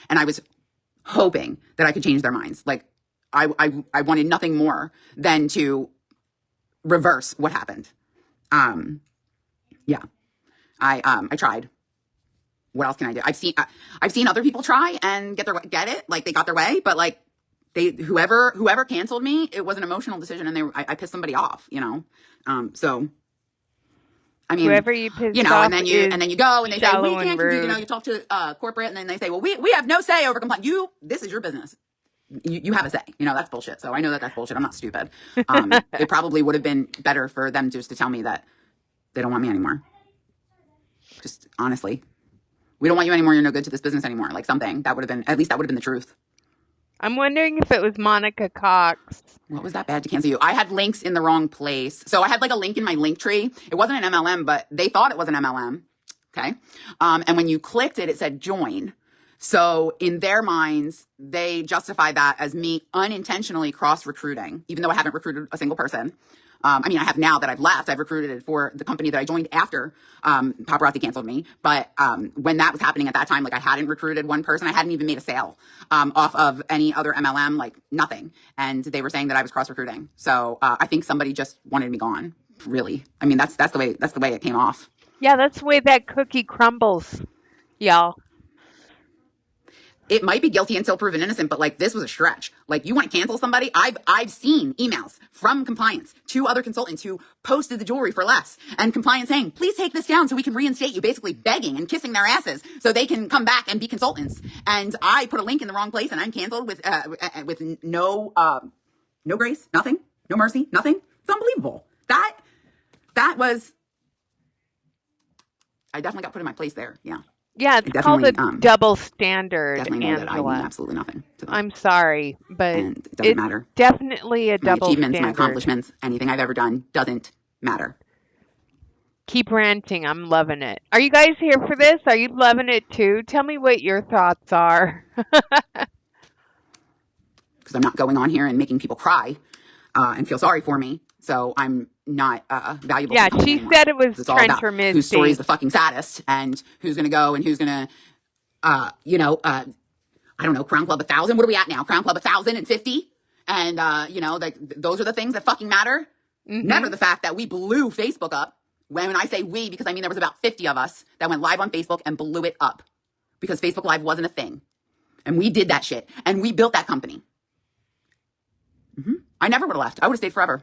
and I was hoping that I could change their minds. Like, I wanted nothing more than to reverse what happened. Yeah, I tried. What else can I do? I've seen other people try and get it, like they got their way, but like whoever canceled me, it was an emotional decision and I pissed somebody off, so. I mean, whoever you pissed off, and then you go and they say, we can't, rude. you talk to corporate and then they say, well, we have no say over compliance. This is your business. You have a say, that's bullshit. So I know that that's bullshit. I'm not stupid. It probably would have been better for them just to tell me that they don't want me anymore. Just honestly, we don't want you anymore. You're no good to this business anymore. Like something that would have been, at least that would have been the truth. I'm wondering if it was Monica Cox. What was that bad to cancel you? I had links in the wrong place. So I had like a link in my link tree. It wasn't an MLM, but they thought it was an MLM. Okay. And when you clicked it, it said join. So in their minds, they justify that as me unintentionally cross-recruiting, even though I haven't recruited a single person. I have now that I've left. I've recruited it for the company that I joined after Paparazzi canceled me. But when that was happening at that time, like I hadn't recruited one person. I hadn't even made a sale off of any other MLM, like nothing. And they were saying that I was cross-recruiting. So I think somebody just wanted me gone, really. I mean, that's the way it came off. Yeah, that's the way that cookie crumbles, y'all. It might be guilty until proven innocent, but like this was a stretch. Like you want to cancel somebody? I've seen emails from compliance to other consultants who posted the jewelry for less and compliance saying, please take this down so we can reinstate you, basically begging and kissing their asses so they can come back and be consultants. And I put a link in the wrong place and I'm canceled with no grace, nothing, no mercy, nothing. It's unbelievable. That was, I definitely got put in my place there. Yeah. Yeah, it's called a double standard, definitely know that I mean absolutely nothing to them. I'm sorry, but and it doesn't matter. Definitely a double standard. My achievements, my accomplishments, anything I've ever done doesn't matter. Keep ranting. I'm loving it. Are you guys here for this? Are you loving it too? Tell me what your thoughts are. Because I'm not going on here and making people cry and feel sorry for me. So I'm not valuable. Yeah, she said it was Trent or Ms. Whose story is the fucking saddest and who's going to go and who's going to, I don't know, Crown Club 1,000. What are we at now? Crown Club 1,050. And, like those are the things that fucking matter. Mm-hmm. Never the fact that we blew Facebook up. When I say we, because I mean there was about 50 of us that went live on Facebook and blew it up because Facebook Live wasn't a thing. And we did that shit. And we built that company. Mm-hmm. I never would have left. I would have stayed forever.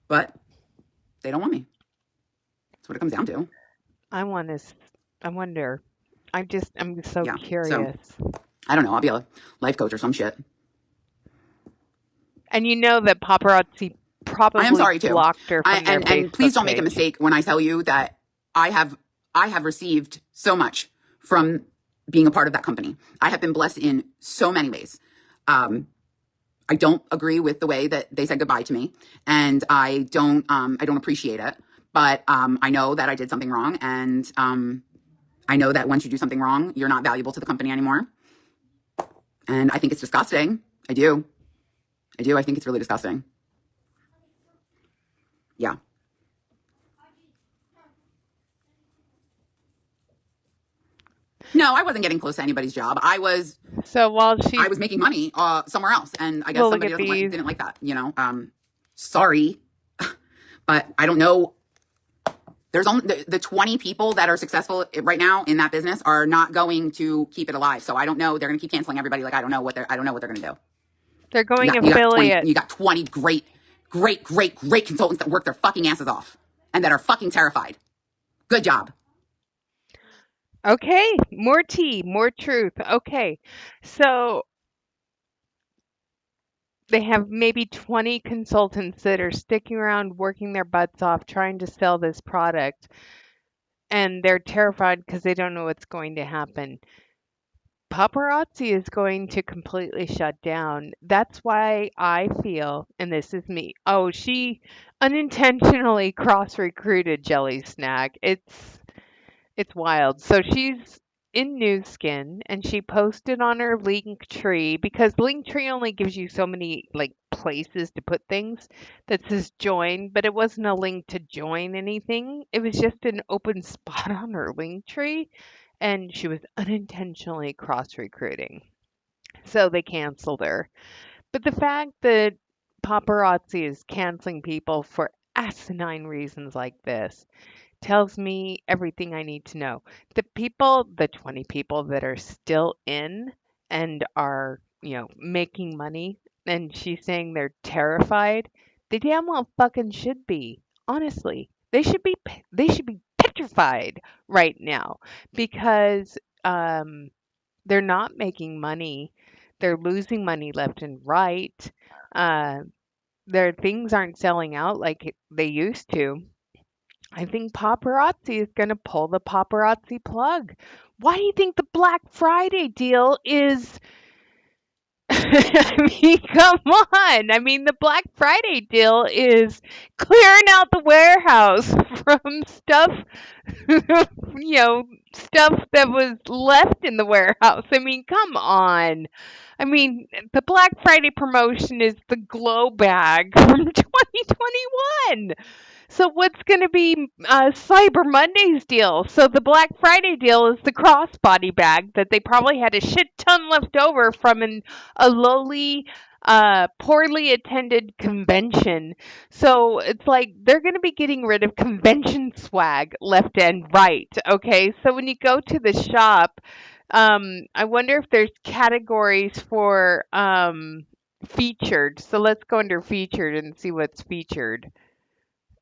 But they don't want me. That's what it comes down to. I wonder. I'm so curious. So, I don't know. I'll be a life coach or some shit. And you know that paparazzi probably blocked her from their Facebook and please don't make page. a mistake when I tell you that I have received so much from being a part of that company. I have been blessed in so many ways. I don't agree with the way that they said goodbye to me, and I don't appreciate it. But I know that I did something wrong, and I know that once you do something wrong, you're not valuable to the company anymore. And I think it's disgusting. I do. I think it's really disgusting. Yeah. No, I wasn't getting close to anybody's job. So while I she's, was making money somewhere else, and I guess well, look somebody at these. didn't like that. Sorry, but I don't know. There's only the 20 people that are successful right now in that business are not going to keep it alive. So I don't know. They're going to keep canceling everybody. Like I don't know what they're going to do. They're going You got 20. affiliate. You got 20 great consultants that work their fucking asses off and that are fucking terrified. Good job. Okay, more tea, more truth. Okay, so they have maybe 20 consultants that are sticking around working their butts off trying to sell this product, and they're terrified because they don't know what's going to happen. Paparazzi is going to completely shut down. That's why I feel, and this is me. Oh, she unintentionally cross-recruited Jelly Snack. It's wild. So she's in New Skin and she posted on her link tree because Linktree only gives you so many like places to put things that says join, but it wasn't a link to join anything. It was just an open spot on her link tree and she was unintentionally cross recruiting. So they canceled her. But the fact that paparazzi is canceling people for asinine reasons like this tells me everything I need to know. The 20 people that are still in and are, making money, and she's saying they're terrified, they damn well fucking should be. Honestly, they should be petrified right now because they're not making money. They're losing money left and right. Uh, their things aren't selling out like they used to. I think paparazzi is going to pull the paparazzi plug. Why do you think the Black Friday deal is? I mean, come on. I mean, the Black Friday deal is clearing out the warehouse from stuff, stuff that was left in the warehouse. I mean, come on. I mean, the Black Friday promotion is the glow bag from 2021. So what's going to be Cyber Monday's deal? So the Black Friday deal is the crossbody bag that they probably had a shit ton left over from a lowly, poorly attended convention. So it's like they're going to be getting rid of convention swag left and right. Okay, so when you go to the shop, I wonder if there's categories for featured. So let's go under featured and see what's featured.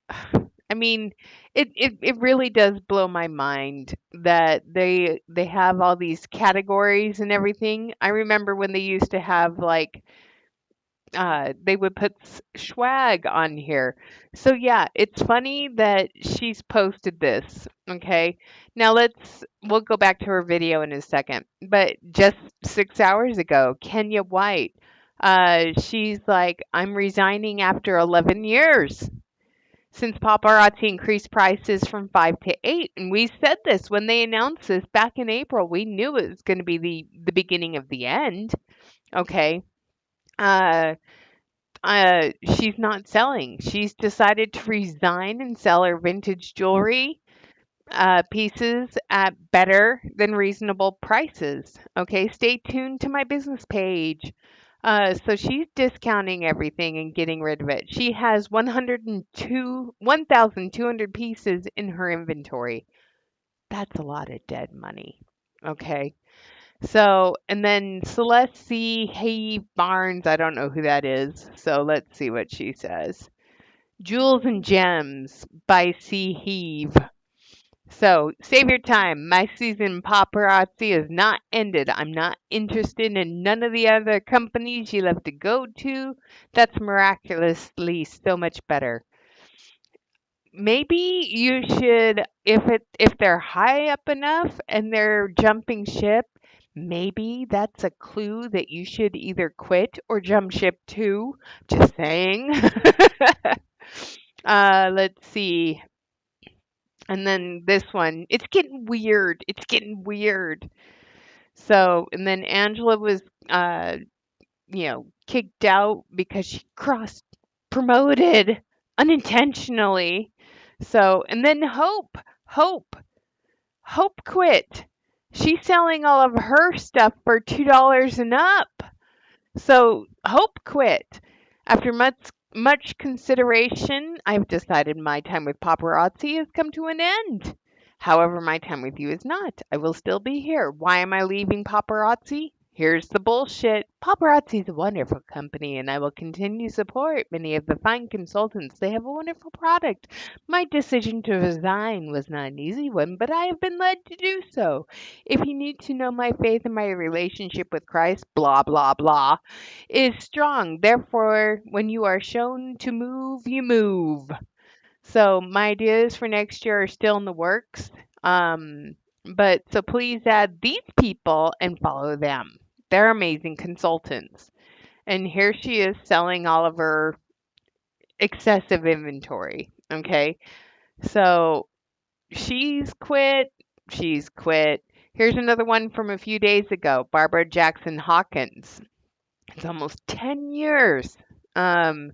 I mean, it really does blow my mind that they have all these categories and everything. I remember when they used to have like they would put swag on here. So yeah, it's funny that she's posted this. Okay. Now we'll go back to her video in a second. But just 6 hours ago, Kenya White, she's like, I'm resigning after 11 years since paparazzi increased prices from 5 to 8. And we said this when they announced this back in April. We knew it was going to be the beginning of the end. Okay. Uh, she's not selling. She's decided to resign and sell her vintage jewelry pieces at better than reasonable prices. Okay, stay tuned to my business page. So she's discounting everything and getting rid of it. She has 1,200 pieces in her inventory. That's a lot of dead money. Okay. So, and then Celeste C. Hay Barnes, I don't know who that is. So let's see what she says. Jewels and Gems by C. Heave. So, save your time. My season paparazzi is not ended. I'm not interested in none of the other companies you love to go to. That's miraculously so much better. Maybe you should, if they're high up enough and they're jumping ship, maybe that's a clue that you should either quit or jump ship too. Just saying. Let's see. And then this one, it's getting weird. It's getting weird. So, and then Angela was, uh, kicked out because she cross promoted unintentionally. So, and then Hope quit. She's selling all of her stuff for $2 and up. So Hope quit. After much consideration, I've decided my time with paparazzi has come to an end. However, my time with you is not. I will still be here. Why am I leaving paparazzi? Here's the bullshit. Paparazzi is a wonderful company, and I will continue to support many of the fine consultants. They have a wonderful product. My decision to resign was not an easy one, but I have been led to do so. If you need to know my faith and my relationship with Christ, blah, blah, blah, is strong. Therefore, when you are shown to move, you move. So my ideas for next year are still in the works. But so please add these people and follow them. They're amazing consultants. And here she is selling all of her excessive inventory. Okay. So she's quit. She's quit. Here's another one from a few days ago, Barbara Jackson Hawkins. It's almost 10 years um,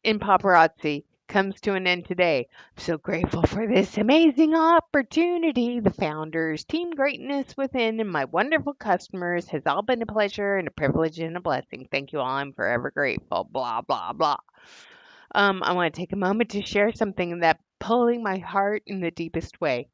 in paparazzi. Comes to an end today. I'm so grateful for this amazing opportunity. The founders, team greatness within, and my wonderful customers has all been a pleasure and a privilege and a blessing. Thank you all. I'm forever grateful. Blah, blah, blah. I want to take a moment to share something that pulling my heart in the deepest way.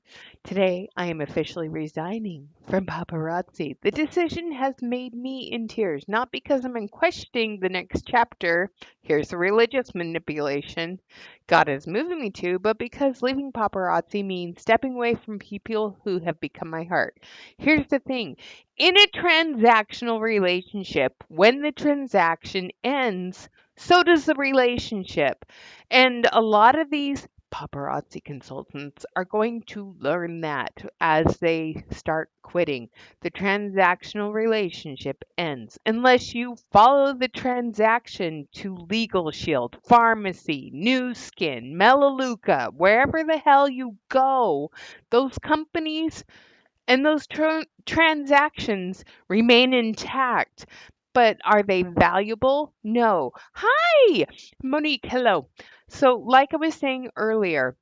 Today, I am officially resigning from paparazzi. The decision has made me in tears, not because I'm in questioning the next chapter. Here's the religious manipulation God is moving me to, but because leaving paparazzi means stepping away from people who have become my heart. Here's the thing in a transactional relationship, when the transaction ends, so does the relationship. And a lot of these paparazzi consultants are going to learn that as they start quitting. The transactional relationship ends unless you follow the transaction to Legal Shield, Pharmacy, New Skin, Melaleuca, wherever the hell you go. Those companies and those transactions remain intact. But are they valuable? No. Hi, Monique. Hello. So, like I was saying earlier,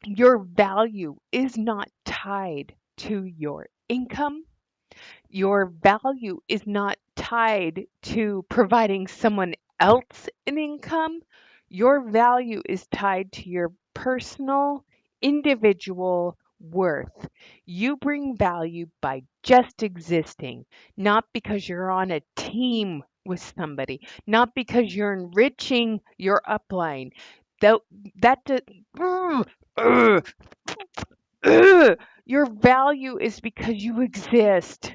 your value is not tied to your income. Your value is not tied to providing someone else an income. Your value is tied to your personal, individual worth. You bring value by just existing, not because you're on a team with somebody, not because you're enriching your upline. That, that, ugh, ugh, your value is because you exist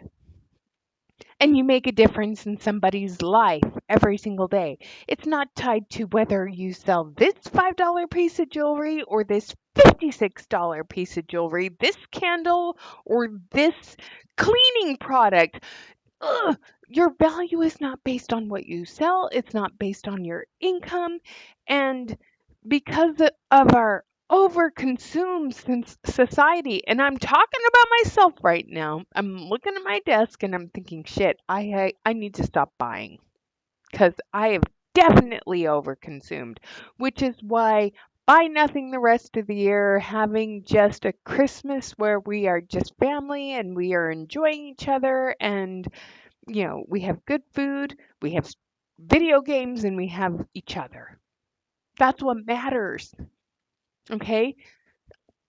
and you make a difference in somebody's life every single day. It's not tied to whether you sell this $5 piece of jewelry or this $56 piece of jewelry, this candle or this cleaning product. Ugh, your value is not based on what you sell, it's not based on your income. And because of our overconsumed society, and I'm talking about myself right now, I'm looking at my desk and I'm thinking, shit, I need to stop buying because I have definitely overconsumed, which is why buy nothing the rest of the year, having just a Christmas where we are just family and we are enjoying each other and we have good food, we have video games, and we have each other. That's what matters. Okay.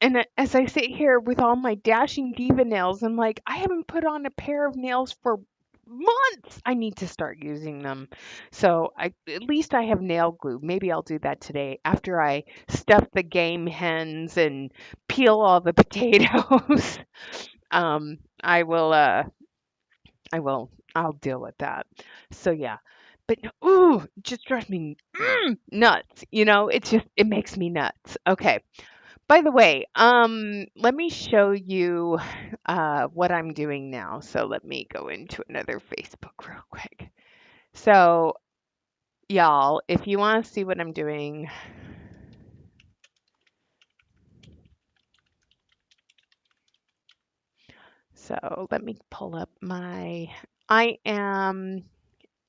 And as I sit here with all my dashing diva nails, I'm like, I haven't put on a pair of nails for months. I need to start using them. So at least I have nail glue. Maybe I'll do that today after I stuff the game hens and peel all the potatoes. I will I'll deal with that. So yeah. But ooh, it just drives me nuts. It makes me nuts. Okay. By the way, let me show you what I'm doing now. So let me go into another Facebook real quick. So y'all, if you want to see what I'm doing, So let me pull up I am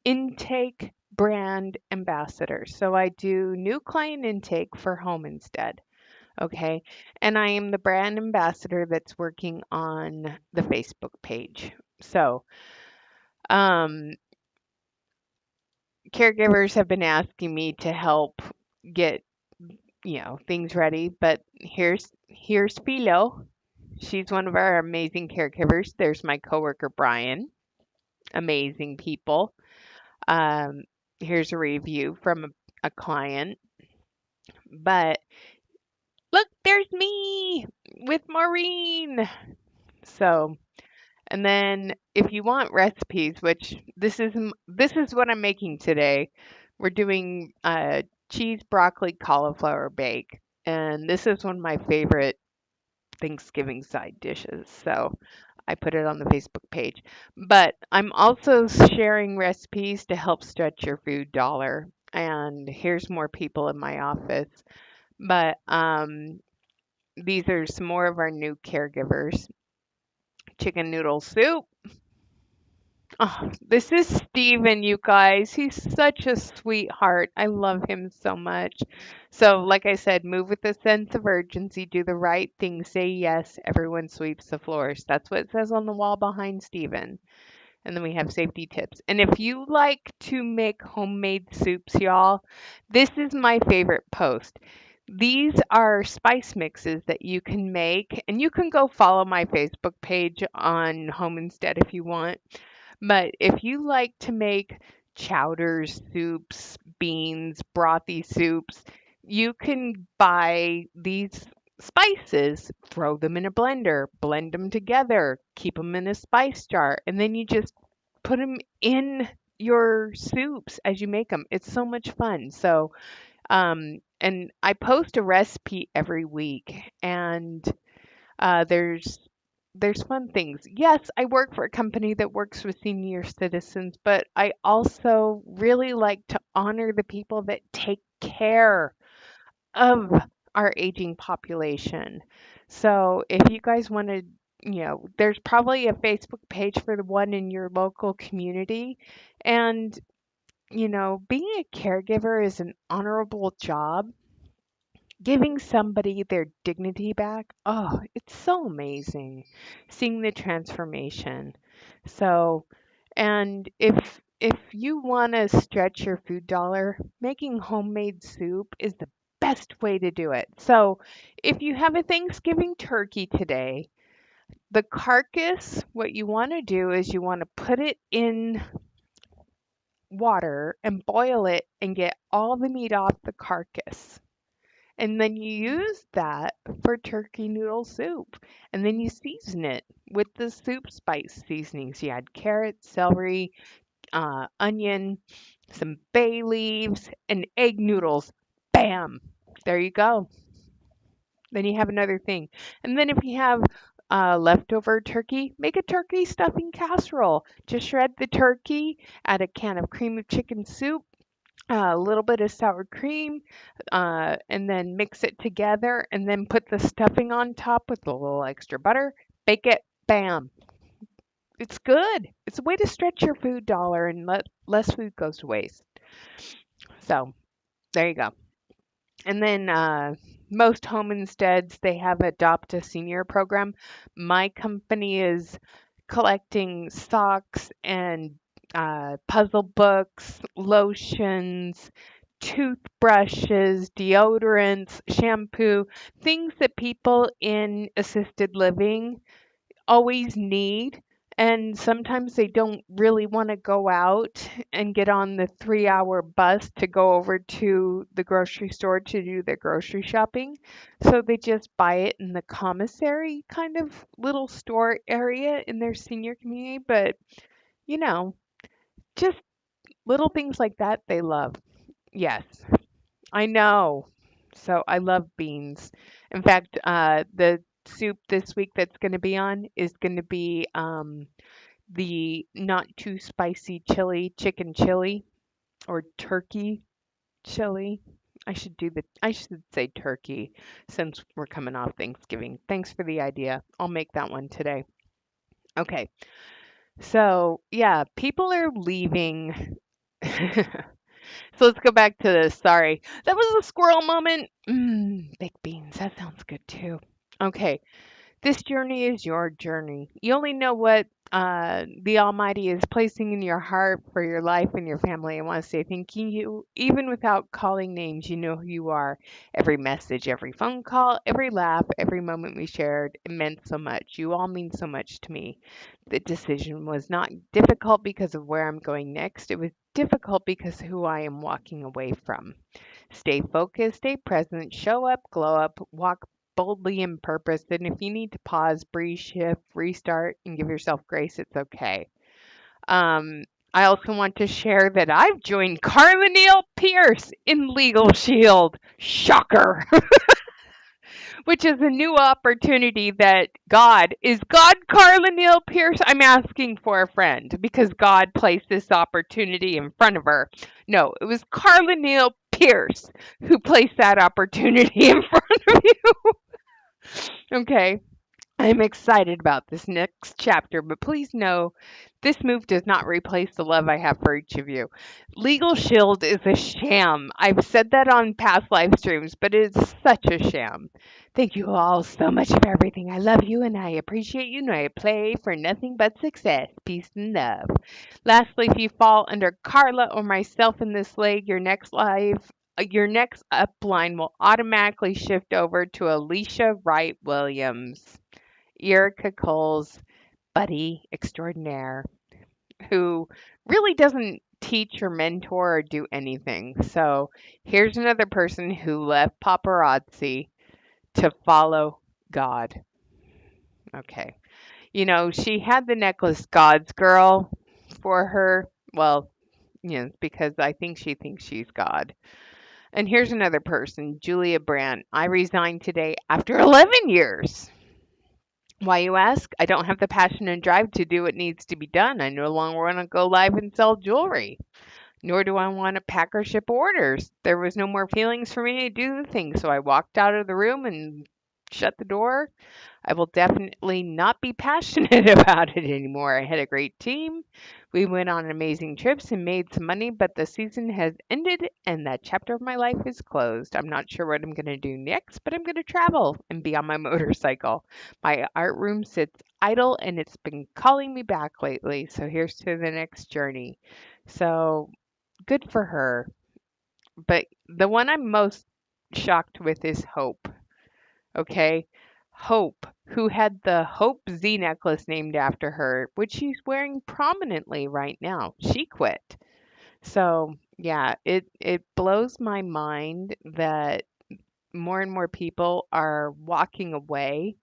intake brand ambassador. So I do new client intake for Home Instead. Okay. And I am the brand ambassador that's working on the Facebook page. So, um, caregivers have been asking me to help get, things ready, but here's Philo. She's one of our amazing caregivers. There's my coworker Brian. Amazing people. Um, Here's a review from a client. But look, there's me with Maureen. So, and then if you want recipes, which this is what I'm making today. We're doing cheese broccoli cauliflower bake, and this is one of my favorite Thanksgiving side dishes. So I put it on the Facebook page. But I'm also sharing recipes to help stretch your food dollar. And here's more people in my office. But these are some more of our new caregivers. Chicken noodle soup. Oh, this is Steven, you guys. He's such a sweetheart. I love him so much. So, like I said, move with a sense of urgency, do the right thing, say yes, everyone sweeps the floors. That's what it says on the wall behind Steven. And then we have safety tips. And if you like to make homemade soups, y'all, this is my favorite post. These are spice mixes that you can make, and you can go follow my Facebook page on Home Instead if you want. But if you like to make chowders, soups, beans, brothy soups, you can buy these spices, throw them in a blender, blend them together, keep them in a spice jar, and then you just put them in your soups as you make them. It's so much fun. So, and I post a recipe every week, and uh, there's there's fun things. Yes, I work for a company that works with senior citizens, but I also really like to honor the people that take care of our aging population. So if you guys want to, there's probably a Facebook page for the one in your local community. And, being a caregiver is an honorable job. Giving somebody their dignity back, oh, it's so amazing seeing the transformation. So, and if you want to stretch your food dollar, making homemade soup is the best way to do it. So, if you have a Thanksgiving turkey today, the carcass, what you want to do is you want to put it in water and boil it and get all the meat off the carcass. And then you use that for turkey noodle soup. And then you season it with the soup spice seasonings. You add carrots, celery, onion, some bay leaves, and egg noodles. Bam! There you go. Then you have another thing. And then if you have leftover turkey, make a turkey stuffing casserole. Just shred the turkey, add a can of cream of chicken soup, a little bit of sour cream, and then mix it together and then put the stuffing on top with a little extra butter. Bake it. Bam. It's good. It's a way to stretch your food dollar and let less food goes to waste. So there you go. And then most home insteads, they have adopt a senior program. My company is collecting socks and puzzle books, lotions, toothbrushes, deodorants, shampoo, things that people in assisted living always need. And sometimes they don't really want to go out and get on the 3 hour bus to go over to the grocery store to do their grocery shopping. So they just buy it in the commissary kind of little store area in their senior community. But, you know, just little things like that they love. Yes, I know. So I love beans. In fact, the soup this week that's going to be on is going to be the not too spicy chili, chicken chili or turkey chili. I should say turkey since we're coming off Thanksgiving. Thanks for the idea. I'll make that one today. Okay. So, yeah, people are leaving. So let's go back to this. Sorry. That was a squirrel moment. Baked beans. That sounds good too. Okay. This journey is your journey. You only know what the Almighty is placing in your heart for your life and your family. I want to say thank you. Even without calling names, you know who you are. Every message, every phone call, every laugh, every moment we shared, it meant so much. You all mean so much to me. The decision was not difficult because of where I'm going next. It was difficult because who I am walking away from. Stay focused, stay present, show up, glow up, walk boldly in purpose. And if you need to pause, breathe, shift, restart, and give yourself grace, it's okay. Um, I also want to share that I've joined Carla Neal Pierce in Legal Shield. Shocker. Which is a new opportunity that God Carla Neal Pierce? I'm asking for a friend because God placed this opportunity in front of her. No, it was Carla Neal Pierce who placed that opportunity in front of you. Okay. I'm excited about this next chapter, but please know this move does not replace the love I have for each of you. Legal Shield is a sham. I've said that on past live streams, but it's such a sham. Thank you all so much for everything. I love you and I appreciate you and I pray for nothing but success, peace, and love. Lastly, if you fall under Carla or myself in this leg, your next upline will automatically shift over to Alicia Wright Williams. Erica Cole's buddy extraordinaire who really doesn't teach or mentor or do anything. So here's another person who left paparazzi to follow God. Okay. You know, she had the necklace God's girl for her. Well, because I think she thinks she's God. And here's another person, Julia Brandt. I resigned today after 11 years. Why, you ask? I don't have the passion and drive to do what needs to be done. I no longer want to go live and sell jewelry, nor do I want to pack or ship orders. There was no more feelings for me to do the thing, so I walked out of the room and shut the door. I will definitely not be passionate about it anymore. I had a great team. We went on amazing trips and made some money, but the season has ended and that chapter of my life is closed. I'm not sure what I'm going to do next, but I'm going to travel and be on my motorcycle. My art room sits idle and it's been calling me back lately. So here's to the next journey. So good for her. But the one I'm most shocked with is Hope. Okay. Hope, who had the Hope Z necklace named after her, which she's wearing prominently right now. She quit. So, yeah, it blows my mind that more and more people are walking away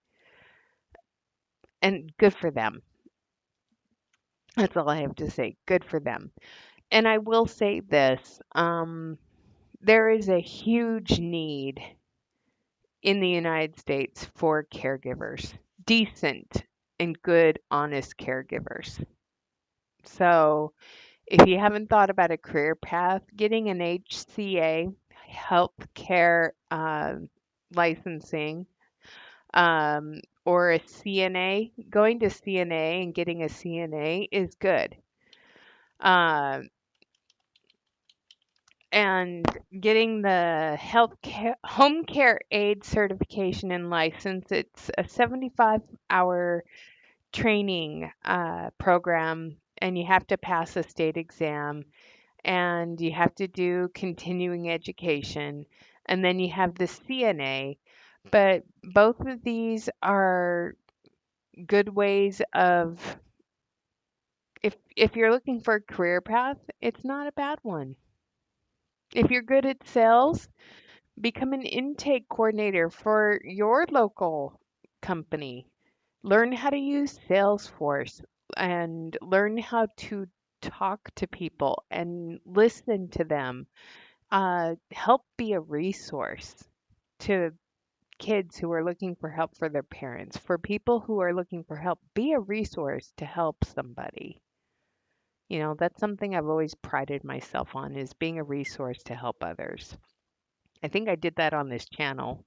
and good for them. That's all I have to say. Good for them. And I will say this, there is a huge need in the United States for caregivers, decent and good, honest caregivers. So, if you haven't thought about a career path, getting an HCA, healthcare licensing, or a CNA, going to CNA and getting a CNA is good. Um, and getting the health care, home care aid certification and license, it's a 75-hour training program, and you have to pass a state exam, and you have to do continuing education, and then you have the CNA. But both of these are good ways of, if you're looking for a career path, it's not a bad one. If you're good at sales, become an intake coordinator for your local company. Learn how to use Salesforce and learn how to talk to people and listen to them. Help be a resource to kids who are looking for help for their parents. For people who are looking for help, be a resource to help somebody. That's something I've always prided myself on, is being a resource to help others. I think I did that on this channel.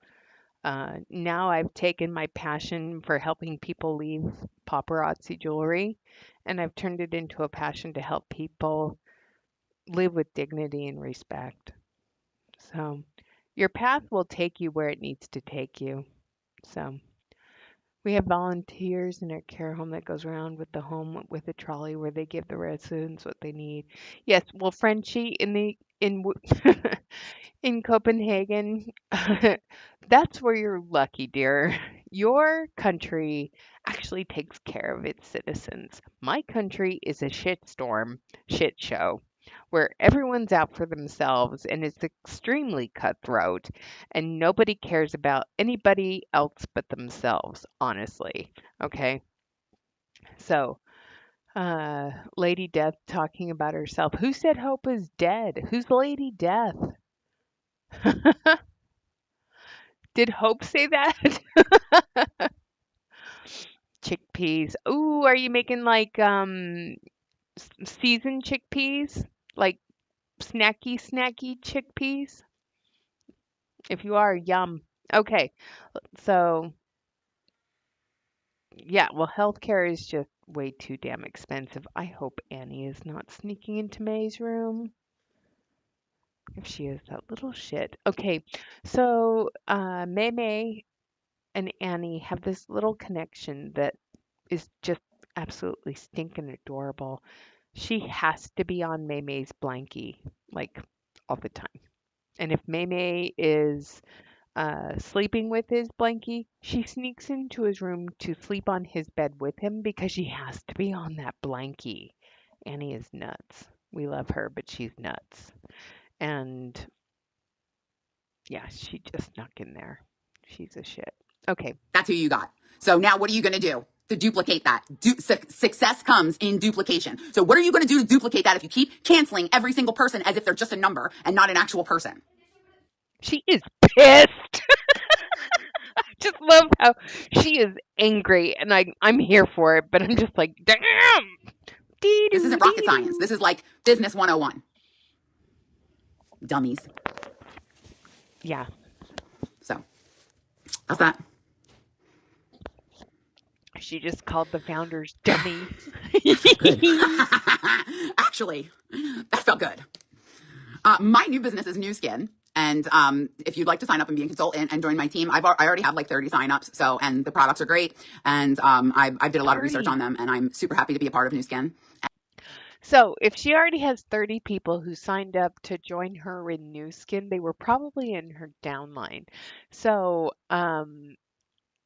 Now I've taken my passion for helping people leave paparazzi jewelry and I've turned it into a passion to help people live with dignity and respect. So your path will take you where it needs to take you. So we have volunteers in our care home that goes around with the home with a trolley where they give the residents what they need. Yes, well, Frenchie, in Copenhagen, that's where you're lucky, dear. Your country actually takes care of its citizens. My country is a shitstorm, shit show, where everyone's out for themselves and it's extremely cutthroat, and nobody cares about anybody else but themselves, honestly. Okay, so Lady Death talking about herself. Who said Hope is dead? Who's Lady Death? Did Hope say that? Chickpeas. Ooh, are you making like seasoned chickpeas? Like snacky chickpeas? If you are, yum. Okay. So, yeah, well, healthcare is just way too damn expensive. I hope Annie is not sneaking into May's room. If she is, that little shit. Okay. So, May and Annie have this little connection that is just absolutely stinking adorable. She has to be on May's blankie, like all the time. And if May is sleeping with his blankie, she sneaks into his room to sleep on his bed with him because she has to be on that blankie. Annie is nuts. We love her, but she's nuts. And yeah, she just snuck in there. She's a shit. Okay. That's who you got. So now what are you going to do to duplicate that? Success comes in duplication. So what are you going to do to duplicate that if you keep canceling every single person as if they're just a number and not an actual person? She is pissed. I just love how she is angry, and I'm here for it, but I'm just like, damn. This isn't rocket science. This is like business 101. Dummies. Yeah. So, how's that? She just called the founders dummies. Good. Actually, that felt good. My new business is New Skin. And if you'd like to sign up and be a consultant and join my team, I already have like 30 signups. So, and the products are great. And I did a lot of research on them, and I'm super happy to be a part of New Skin. So if she already has 30 people who signed up to join her in New Skin, they were probably in her downline. So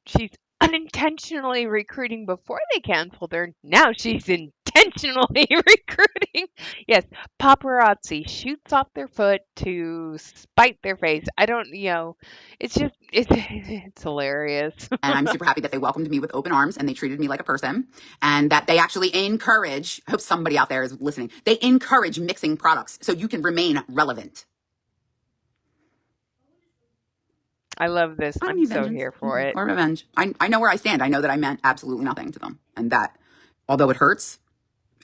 she's unintentionally recruiting before they canceled her. Now she's intentionally recruiting. Yes, paparazzi shoots off their foot to spite their face. I don't, it's just, it's hilarious. And I'm super happy that they welcomed me with open arms and they treated me like a person, and that they actually encourage, I hope somebody out there is listening, they encourage mixing products so you can remain relevant. I love this. I'm so here for it. Or revenge. I know where I stand. I know that I meant absolutely nothing to them. And that, although it hurts,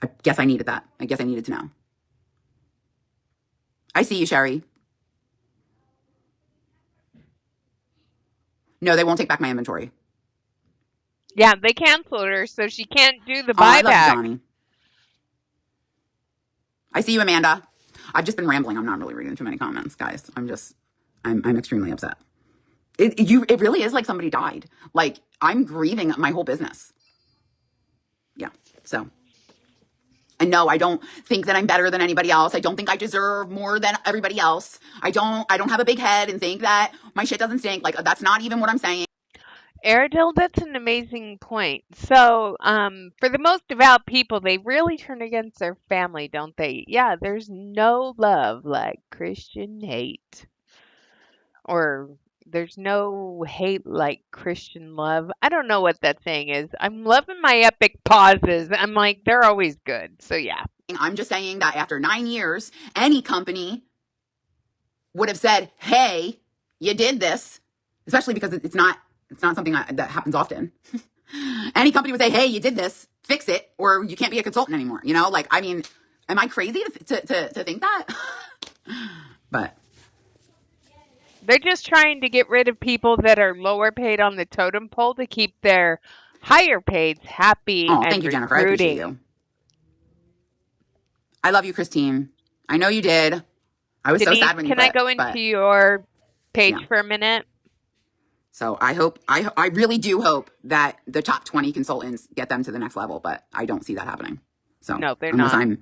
I guess I needed that. I guess I needed to know. I see you, Sherry. No, they won't take back my inventory. Yeah, they canceled her, so she can't do the buyback. I love Johnny. I see you, Amanda. I've just been rambling. I'm not really reading too many comments, guys. I'm extremely upset. It really is like somebody died. Like, I'm grieving my whole business. Yeah. So, and no, I don't think that I'm better than anybody else. I don't think I deserve more than everybody else. I don't have a big head and think that my shit doesn't stink. Like, that's not even what I'm saying. Aradil, that's an amazing point. So, for the most devout people, they really turn against their family, don't they? Yeah, there's no love like Christian hate. Or there's no hate like Christian love. I don't know what that saying is. I'm loving my epic pauses. I'm like, they're always good. So, yeah. I'm just saying that after 9 years, any company would have said, hey, you did this, especially because it's not something that happens often. Any company would say, hey, you did this, fix it, or you can't be a consultant anymore. You know, like, I mean, am I crazy to think that? But They're just trying to get rid of people that are lower paid on the totem pole to keep their higher paids happy Oh, and thank you, Jennifer. I appreciate recruiting. you. I love you, Christine. I know you did. I was so Denise, sad when you can I quit, go into but your yeah. page for a minute? So I really do hope that the top 20 consultants get them to the next level, but I don't see that happening. So No, they're unless not. I'm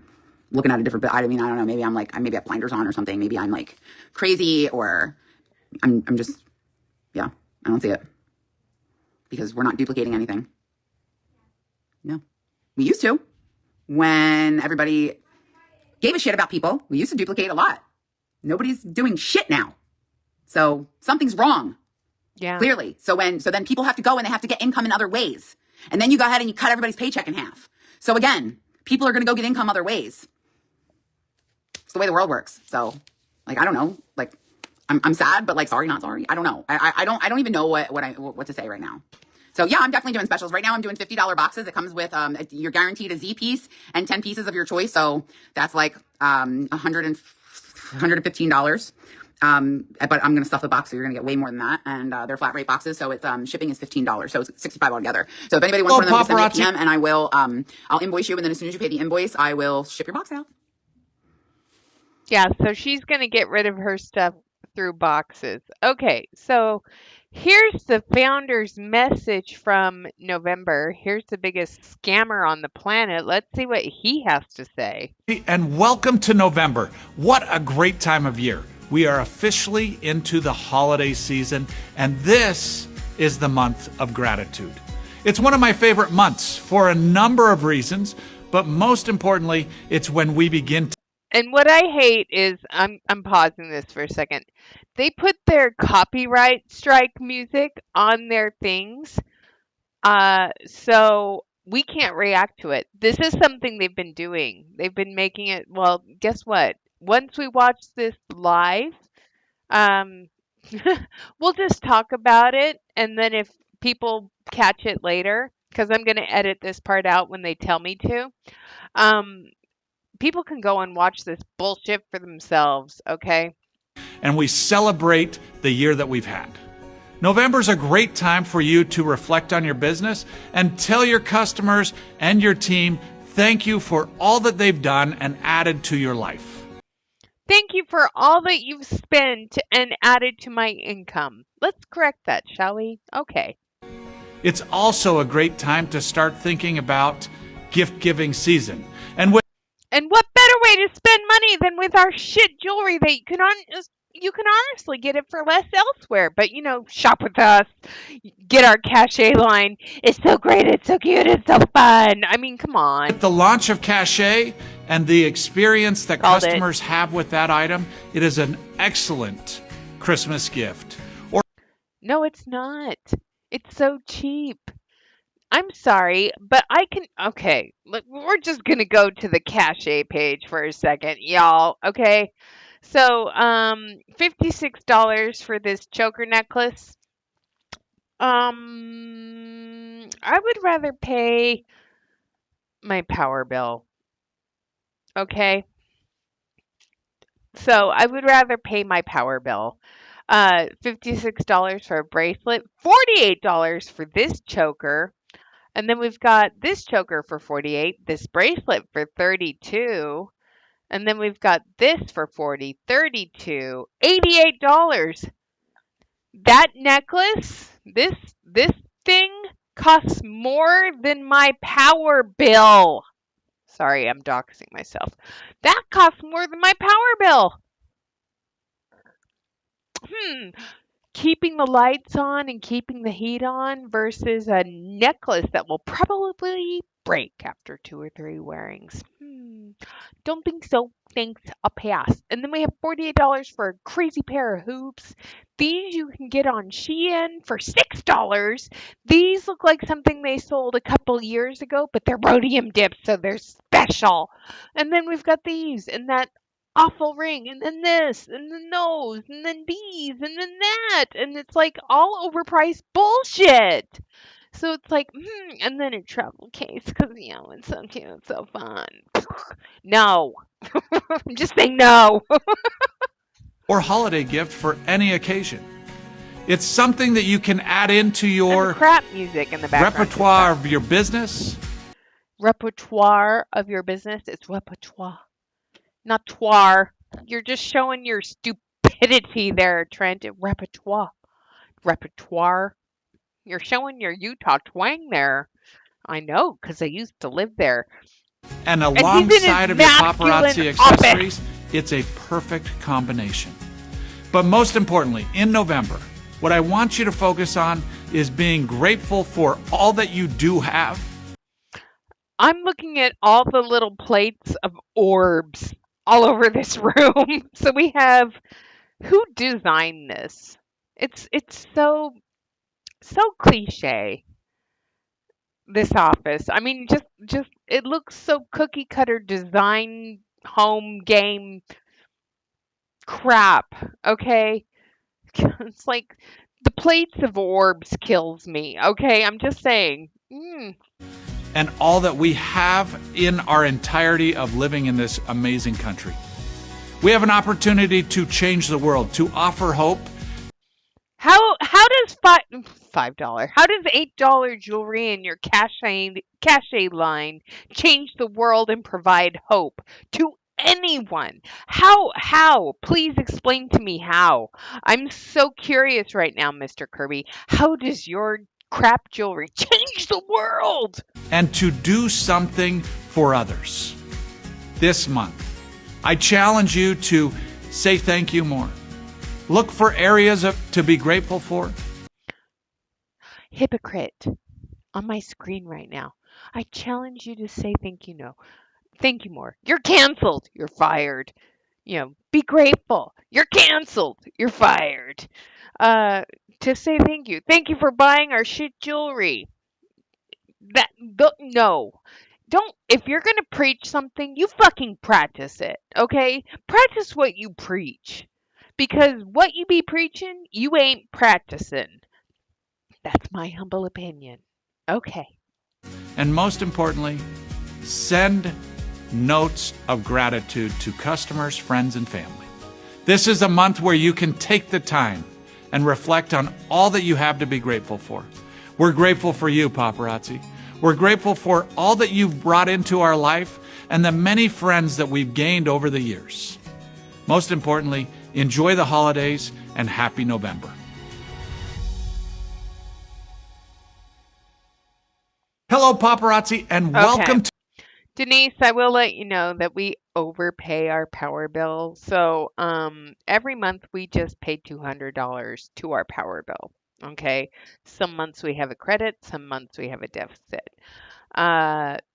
looking at a different, I mean, I don't know. Maybe I'm like, I maybe have blinders on or something. Maybe I'm like crazy, or I'm just, yeah, I don't see it because we're not duplicating anything. No, we used to when everybody gave a shit about people. We used to duplicate a lot. Nobody's doing shit now. So something's wrong. Yeah. Clearly. So then people have to go and they have to get income in other ways. And then you go ahead and you cut everybody's paycheck in half. So again, people are going to go get income other ways. It's the way the world works. So like, I don't know, like I'm sad, but like, sorry, not sorry. I don't know. I don't even know what to say right now. So yeah, I'm definitely doing specials right now. I'm doing $50 boxes. It comes with, you're guaranteed a Z piece and 10 pieces of your choice. So that's like, $115. But I'm going to stuff the box, so you're going to get way more than that. And they're flat rate boxes, so it's shipping is $15, so it's $65 altogether. So if anybody wants one of them, just send me a PM, and I will I'll invoice you, and then as soon as you pay the invoice, I will ship your box out. Yeah, so she's going to get rid of her stuff through boxes. Okay, so here's the founder's message from November. Here's the biggest scammer on the planet. Let's see what he has to say. And welcome to November. What a great time of year. We are officially into the holiday season, and this is the month of gratitude. It's one of my favorite months for a number of reasons, but most importantly, it's when we begin to. And what I hate is I'm pausing this for a second. They put their copyright strike music on their things. So we can't react to it. This is something they've been doing. They've been making it, well, guess what? Once we watch this live, um we'll just talk about it, and then if people catch it later, because I'm going to edit this part out when they tell me to, um people can go and watch this bullshit for themselves, okay? And we celebrate the year that we've had. November's a great time for you to reflect on your business and tell your customers and your team thank you for all that they've done and added to your life. Thank you for all that you've spent and added to my income. Let's correct that, shall we? Okay. It's also a great time to start thinking about gift-giving season. And what better way to spend money than with our shit jewelry that you can honestly get it for less elsewhere. But shop with us. Get our cachet line. It's so great, it's so cute, it's so fun. I mean, come on. with the launch of Cachet and the experience that customers have with that item, it is an excellent Christmas gift. No, it's not. It's so cheap. I'm sorry, but okay, look, we're just gonna go to the cachet page for a second, y'all, okay? So, $56 for this choker necklace. I would rather pay my power bill, okay? So, I would rather pay my power bill. $56 for a bracelet, $48 for this choker. And then we've got this choker for 48, this bracelet for 32, and then we've got this for 40, 32, $88. That necklace, this thing costs more than my power bill. Sorry, I'm doxing myself. That costs more than my power bill. Keeping the lights on and keeping the heat on versus a necklace that will probably break after 2 or 3 wearings. Don't think so. Thanks. I'll pass. And then we have $48 for a crazy pair of hoops. These you can get on Shein for $6. These look like something they sold a couple years ago, but they're rhodium dipped, so they're special. And then we've got these and that awful ring, and then this, and then those, and then these, and then that. And it's like all overpriced bullshit. So it's like, and then a travel case because, it's so cute, it's so fun. No. I'm just saying no. or holiday gift for any occasion. It's something that you can add into And the your crap music in the background. repertoire of your business. Repertoire of your business. It's repertoire, not twar. You're just showing your stupidity there, Trent. Repertoire. Repertoire. You're showing your Utah twang there. I know, because I used to live there. And And he's in alongside his of your masculine paparazzi accessories, it's a perfect combination. But most importantly, in November, what I want you to focus on is being grateful for all that you do have. I'm looking at all the little plates of orbs all over this room. So we have, who designed this? It's so cliche, this office. I mean, just it looks so cookie cutter design home game crap, okay? It's like the plates of orbs kills me, okay? I'm just saying. And all that we have in our entirety of living in this amazing country. We have an opportunity to change the world, to offer hope. How does $5, how does $8 jewelry in your cachet line change the world and provide hope to anyone? How? Please explain to me how. I'm so curious right now, Mr. Kirby. How does your crap jewelry change the world? And to do something for others. This month, I challenge you to say thank you more. Look for areas to be grateful for. Hypocrite on my screen right now. I challenge you to say thank you more. You're canceled. You're fired. Be grateful. You're canceled. You're fired. To say thank you. Thank you for buying our shit jewelry. No. Don't, if you're gonna preach something, you fucking practice it, okay? Practice what you preach. Because what you be preaching, you ain't practicing. That's my humble opinion. Okay. And most importantly, send notes of gratitude to customers, friends, and family. This is a month where you can take the time and reflect on all that you have to be grateful for. We're grateful for you, paparazzi. We're grateful for all that you've brought into our life and the many friends that we've gained over the years. Most importantly, enjoy the holidays and happy November. Hello, paparazzi, and welcome to... Denise, I will let you know that we overpay our power bill. So every month we just pay $200 to our power bill. Okay. Some months we have a credit, some months we have a deficit.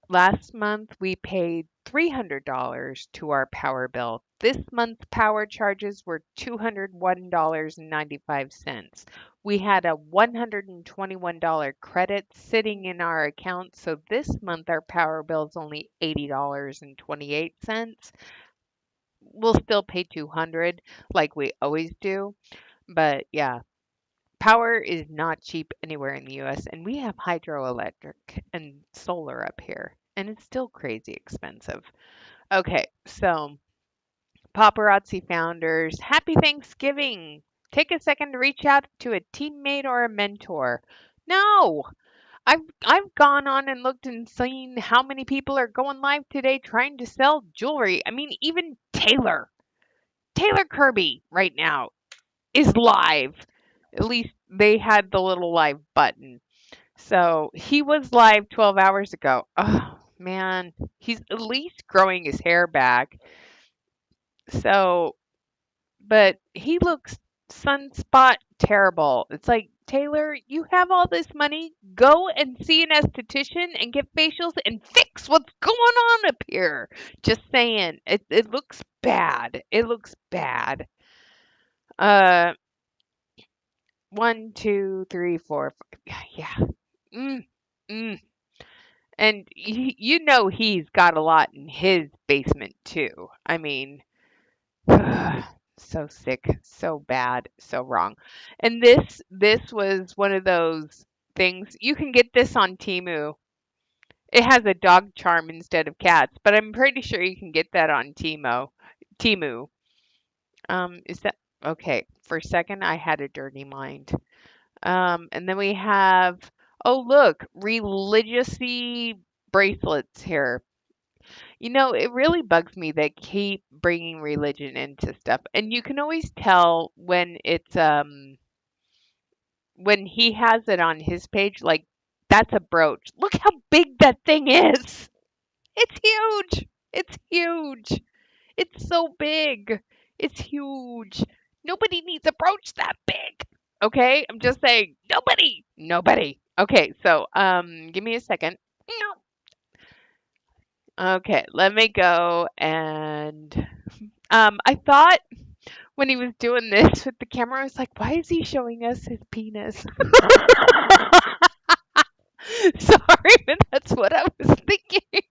Last month we paid $300 to our power bill. This month's power charges were $201.95. We had a $121 credit sitting in our account, so this month our power bill is only $80.28. We'll still pay $200 like we always do, but yeah. Power is not cheap anywhere in the US, and we have hydroelectric and solar up here, and it's still crazy expensive. Okay, so paparazzi founders, happy Thanksgiving. Take a second to reach out to a teammate or a mentor. No, I've gone on and looked and seen how many people are going live today trying to sell jewelry. I mean, even Taylor Kirby right now is live. At least they had the little live button. So he was live 12 hours ago. Oh, man. He's at least growing his hair back. So, but he looks sunspot terrible. It's like, Taylor, you have all this money. Go and see an esthetician and get facials and fix what's going on up here. Just saying. It looks bad. It looks bad. 1, 2, 3, 4, 5. Yeah. Mm, mm. And you know he's got a lot in his basement too. I mean, so sick, so bad, so wrong. And this was one of those things. You can get this on Temu. It has a dog charm instead of cats, but I'm pretty sure you can get that on Temu. Is that Okay, for a second I had a dirty mind. And then we have, oh look, religiousy bracelets here. You know, it really bugs me they keep bringing religion into stuff, and you can always tell when he has it on his page, like that's a brooch. Look how big that thing is. It's huge. It's huge. It's so big. It's huge. Nobody needs a brooch that big. Okay? I'm just saying, nobody. Nobody. Okay, so give me a second. Okay, let me go and I thought when he was doing this with the camera, I was like, why is he showing us his penis? Sorry, but that's what I was thinking.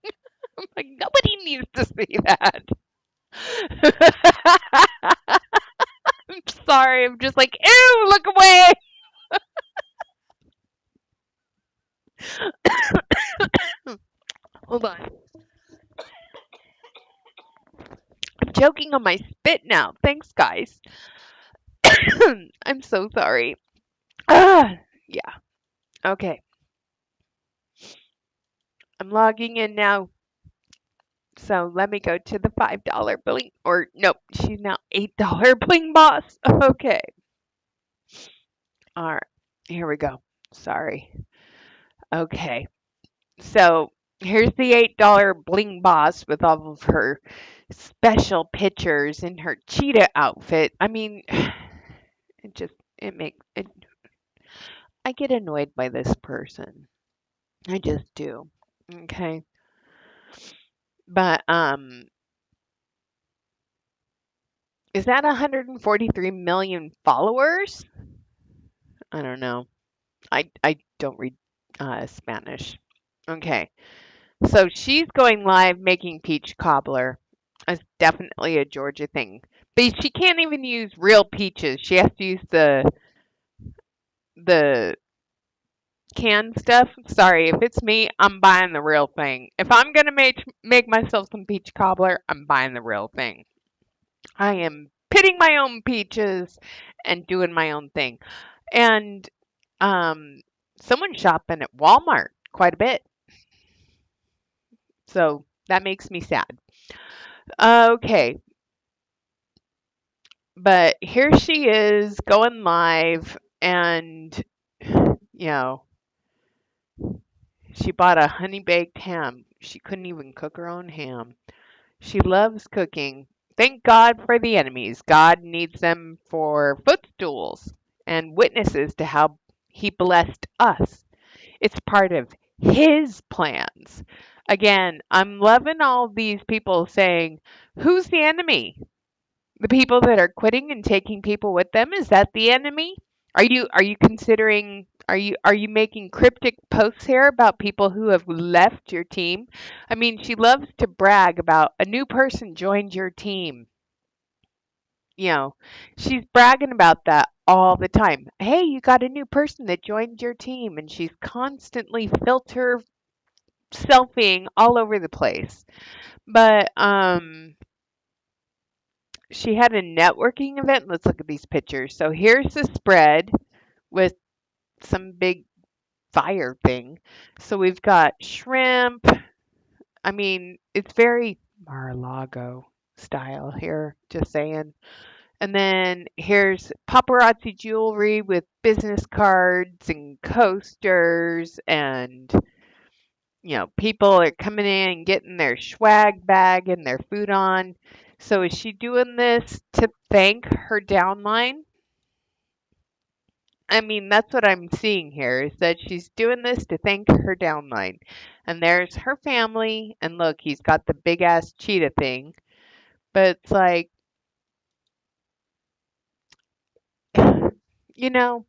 I'm like, nobody needs to see that. I'm sorry. I'm just like, ew, look away. Hold on. I'm choking on my spit now. Thanks, guys. I'm so sorry. Ah, yeah. Okay. I'm logging in now. So let me go to the $5 bling, or nope, she's now $8 bling boss. Okay. All right. Here we go. Sorry. Okay. So here's the $8 bling boss with all of her special pictures in her cheetah outfit. I mean, it just it makes it I get annoyed by this person. I just do. Okay. But is that 143 million followers? I don't know. I don't read Spanish. Okay. So she's going live making peach cobbler. That's definitely a Georgia thing. But she can't even use real peaches. She has to use the canned stuff. Sorry, if it's me, I'm buying the real thing. If I'm gonna make myself some peach cobbler, I'm buying the real thing. I am pitting my own peaches and doing my own thing. And um, someone's shopping at Walmart quite a bit, so that makes me sad. Okay, but here she is going live, and you know, she bought a honey baked ham. She couldn't even cook her own ham. She loves cooking. Thank God for the enemies. God needs them for footstools and witnesses to how he blessed us. It's part of his plans. Again, I'm loving all these people saying, who's the enemy? The people that are quitting and taking people with them, is that the enemy? Are you considering are you making cryptic posts here about people who have left your team? I mean, she loves to brag about a new person joined your team. You know, she's bragging about that all the time. Hey, you got a new person that joined your team, and she's constantly filter selfieing all over the place. But she had a networking event. Let's look at these pictures. So here's the spread with some big fire thing. So we've got shrimp. I mean, it's very Mar-a-Lago style here, just saying. And then here's paparazzi jewelry with business cards and coasters, and people are coming in and getting their swag bag and their food on. So is she doing this to thank her downline? I mean, that's what I'm seeing here is that she's doing this to thank her downline. And there's her family. And look, he's got the big ass cheetah thing. But it's like, you know,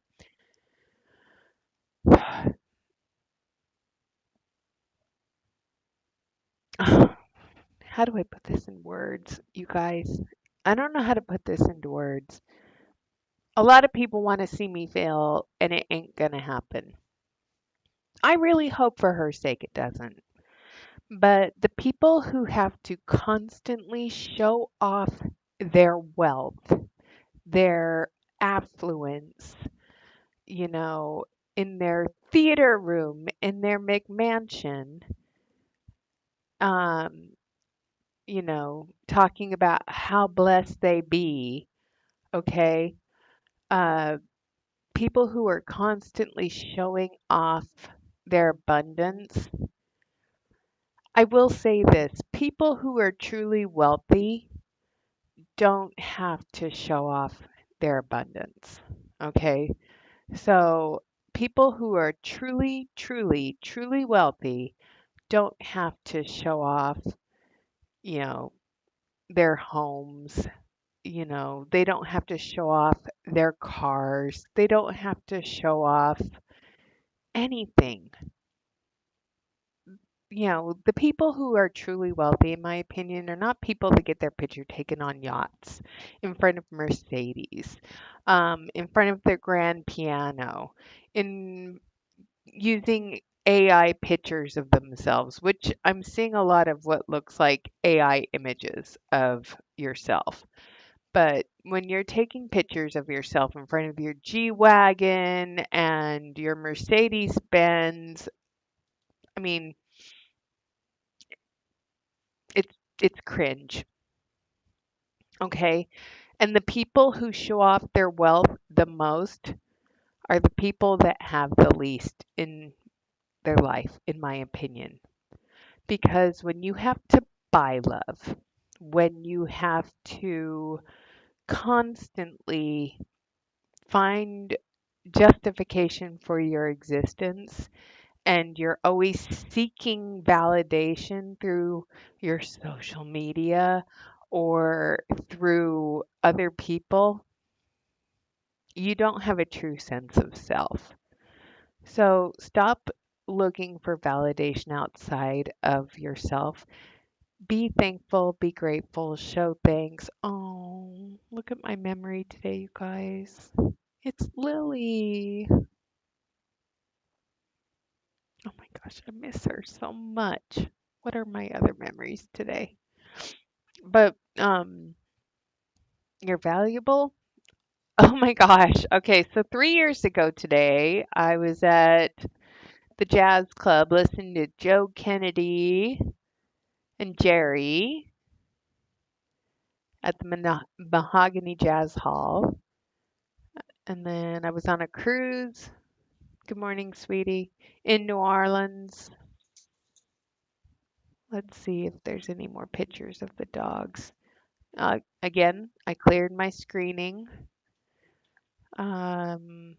how do I put this in words, you guys? I don't know how to put this into words. A lot of people want to see me fail, and it ain't gonna happen. I really hope for her sake it doesn't. But the people who have to constantly show off their wealth, their affluence, you know, in their theater room, in their McMansion, um, talking about how blessed they be, okay? Uh, People who are constantly showing off their abundance. I will say this, people who are truly wealthy don't have to show off their abundance, okay? So people who are truly, truly, truly wealthy don't have to show off, you know, their homes. They don't have to show off their cars. They don't have to show off anything. The people who are truly wealthy, in my opinion, are not people that get their picture taken on yachts, in front of Mercedes, in front of their grand piano, in using AI pictures of themselves, which I'm seeing a lot of what looks like AI images of yourself. But when you're taking pictures of yourself in front of your G-Wagon and your Mercedes Benz, I mean, it's cringe, okay? And the people who show off their wealth the most are the people that have the least in their life, in my opinion. Because when you have to buy love, when you have to constantly find justification for your existence, and you're always seeking validation through your social media or through other people, you don't have a true sense of self. So stop looking for validation outside of yourself. Be thankful, be grateful, show thanks. Oh, look at my memory today, you guys. It's Lily. Oh my gosh, I miss her so much. What are my other memories today? But you're valuable. Oh my gosh. Okay, so 3 years ago today, I was at the jazz club listening to Joe Kennedy and Jerry at the Mahogany Jazz Hall. And then I was on a cruise. Good morning, sweetie. In New Orleans. Let's see if there's any more pictures of the dogs. Again, I cleared my screening. And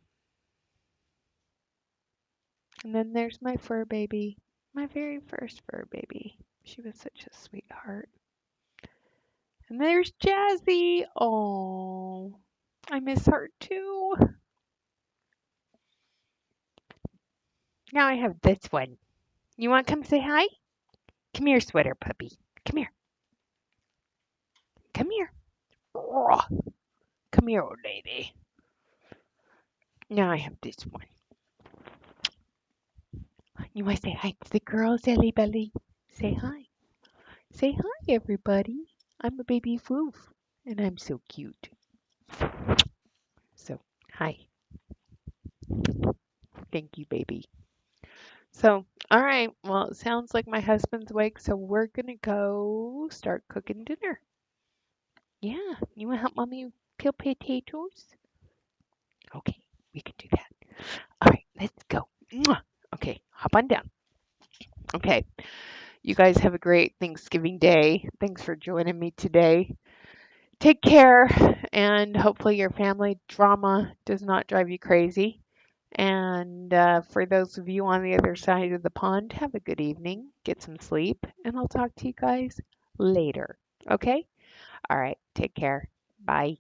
then there's my fur baby, my very first fur baby. She was such a sweetheart. And there's Jazzy. Oh, I miss her too. Now I have this one. You want to come say hi? Come here, sweater puppy. Come here. Come here. Oh, come here, old lady. Now I have this one. You want to say hi to the girls, Ellie Belly? Say hi. Say hi, everybody. I'm a baby Foof, and I'm so cute. So, hi. Thank you, baby. So, all right. Well, it sounds like my husband's awake, so we're gonna go start cooking dinner. Yeah, you wanna help mommy peel potatoes? Okay, we can do that. All right, let's go. Mwah. Okay, hop on down. Okay, you guys have a great Thanksgiving day. Thanks for joining me today. Take care, and hopefully your family drama does not drive you crazy. And for those of you on the other side of the pond, have a good evening, get some sleep, and I'll talk to you guys later. Okay? All right. Take care. Bye.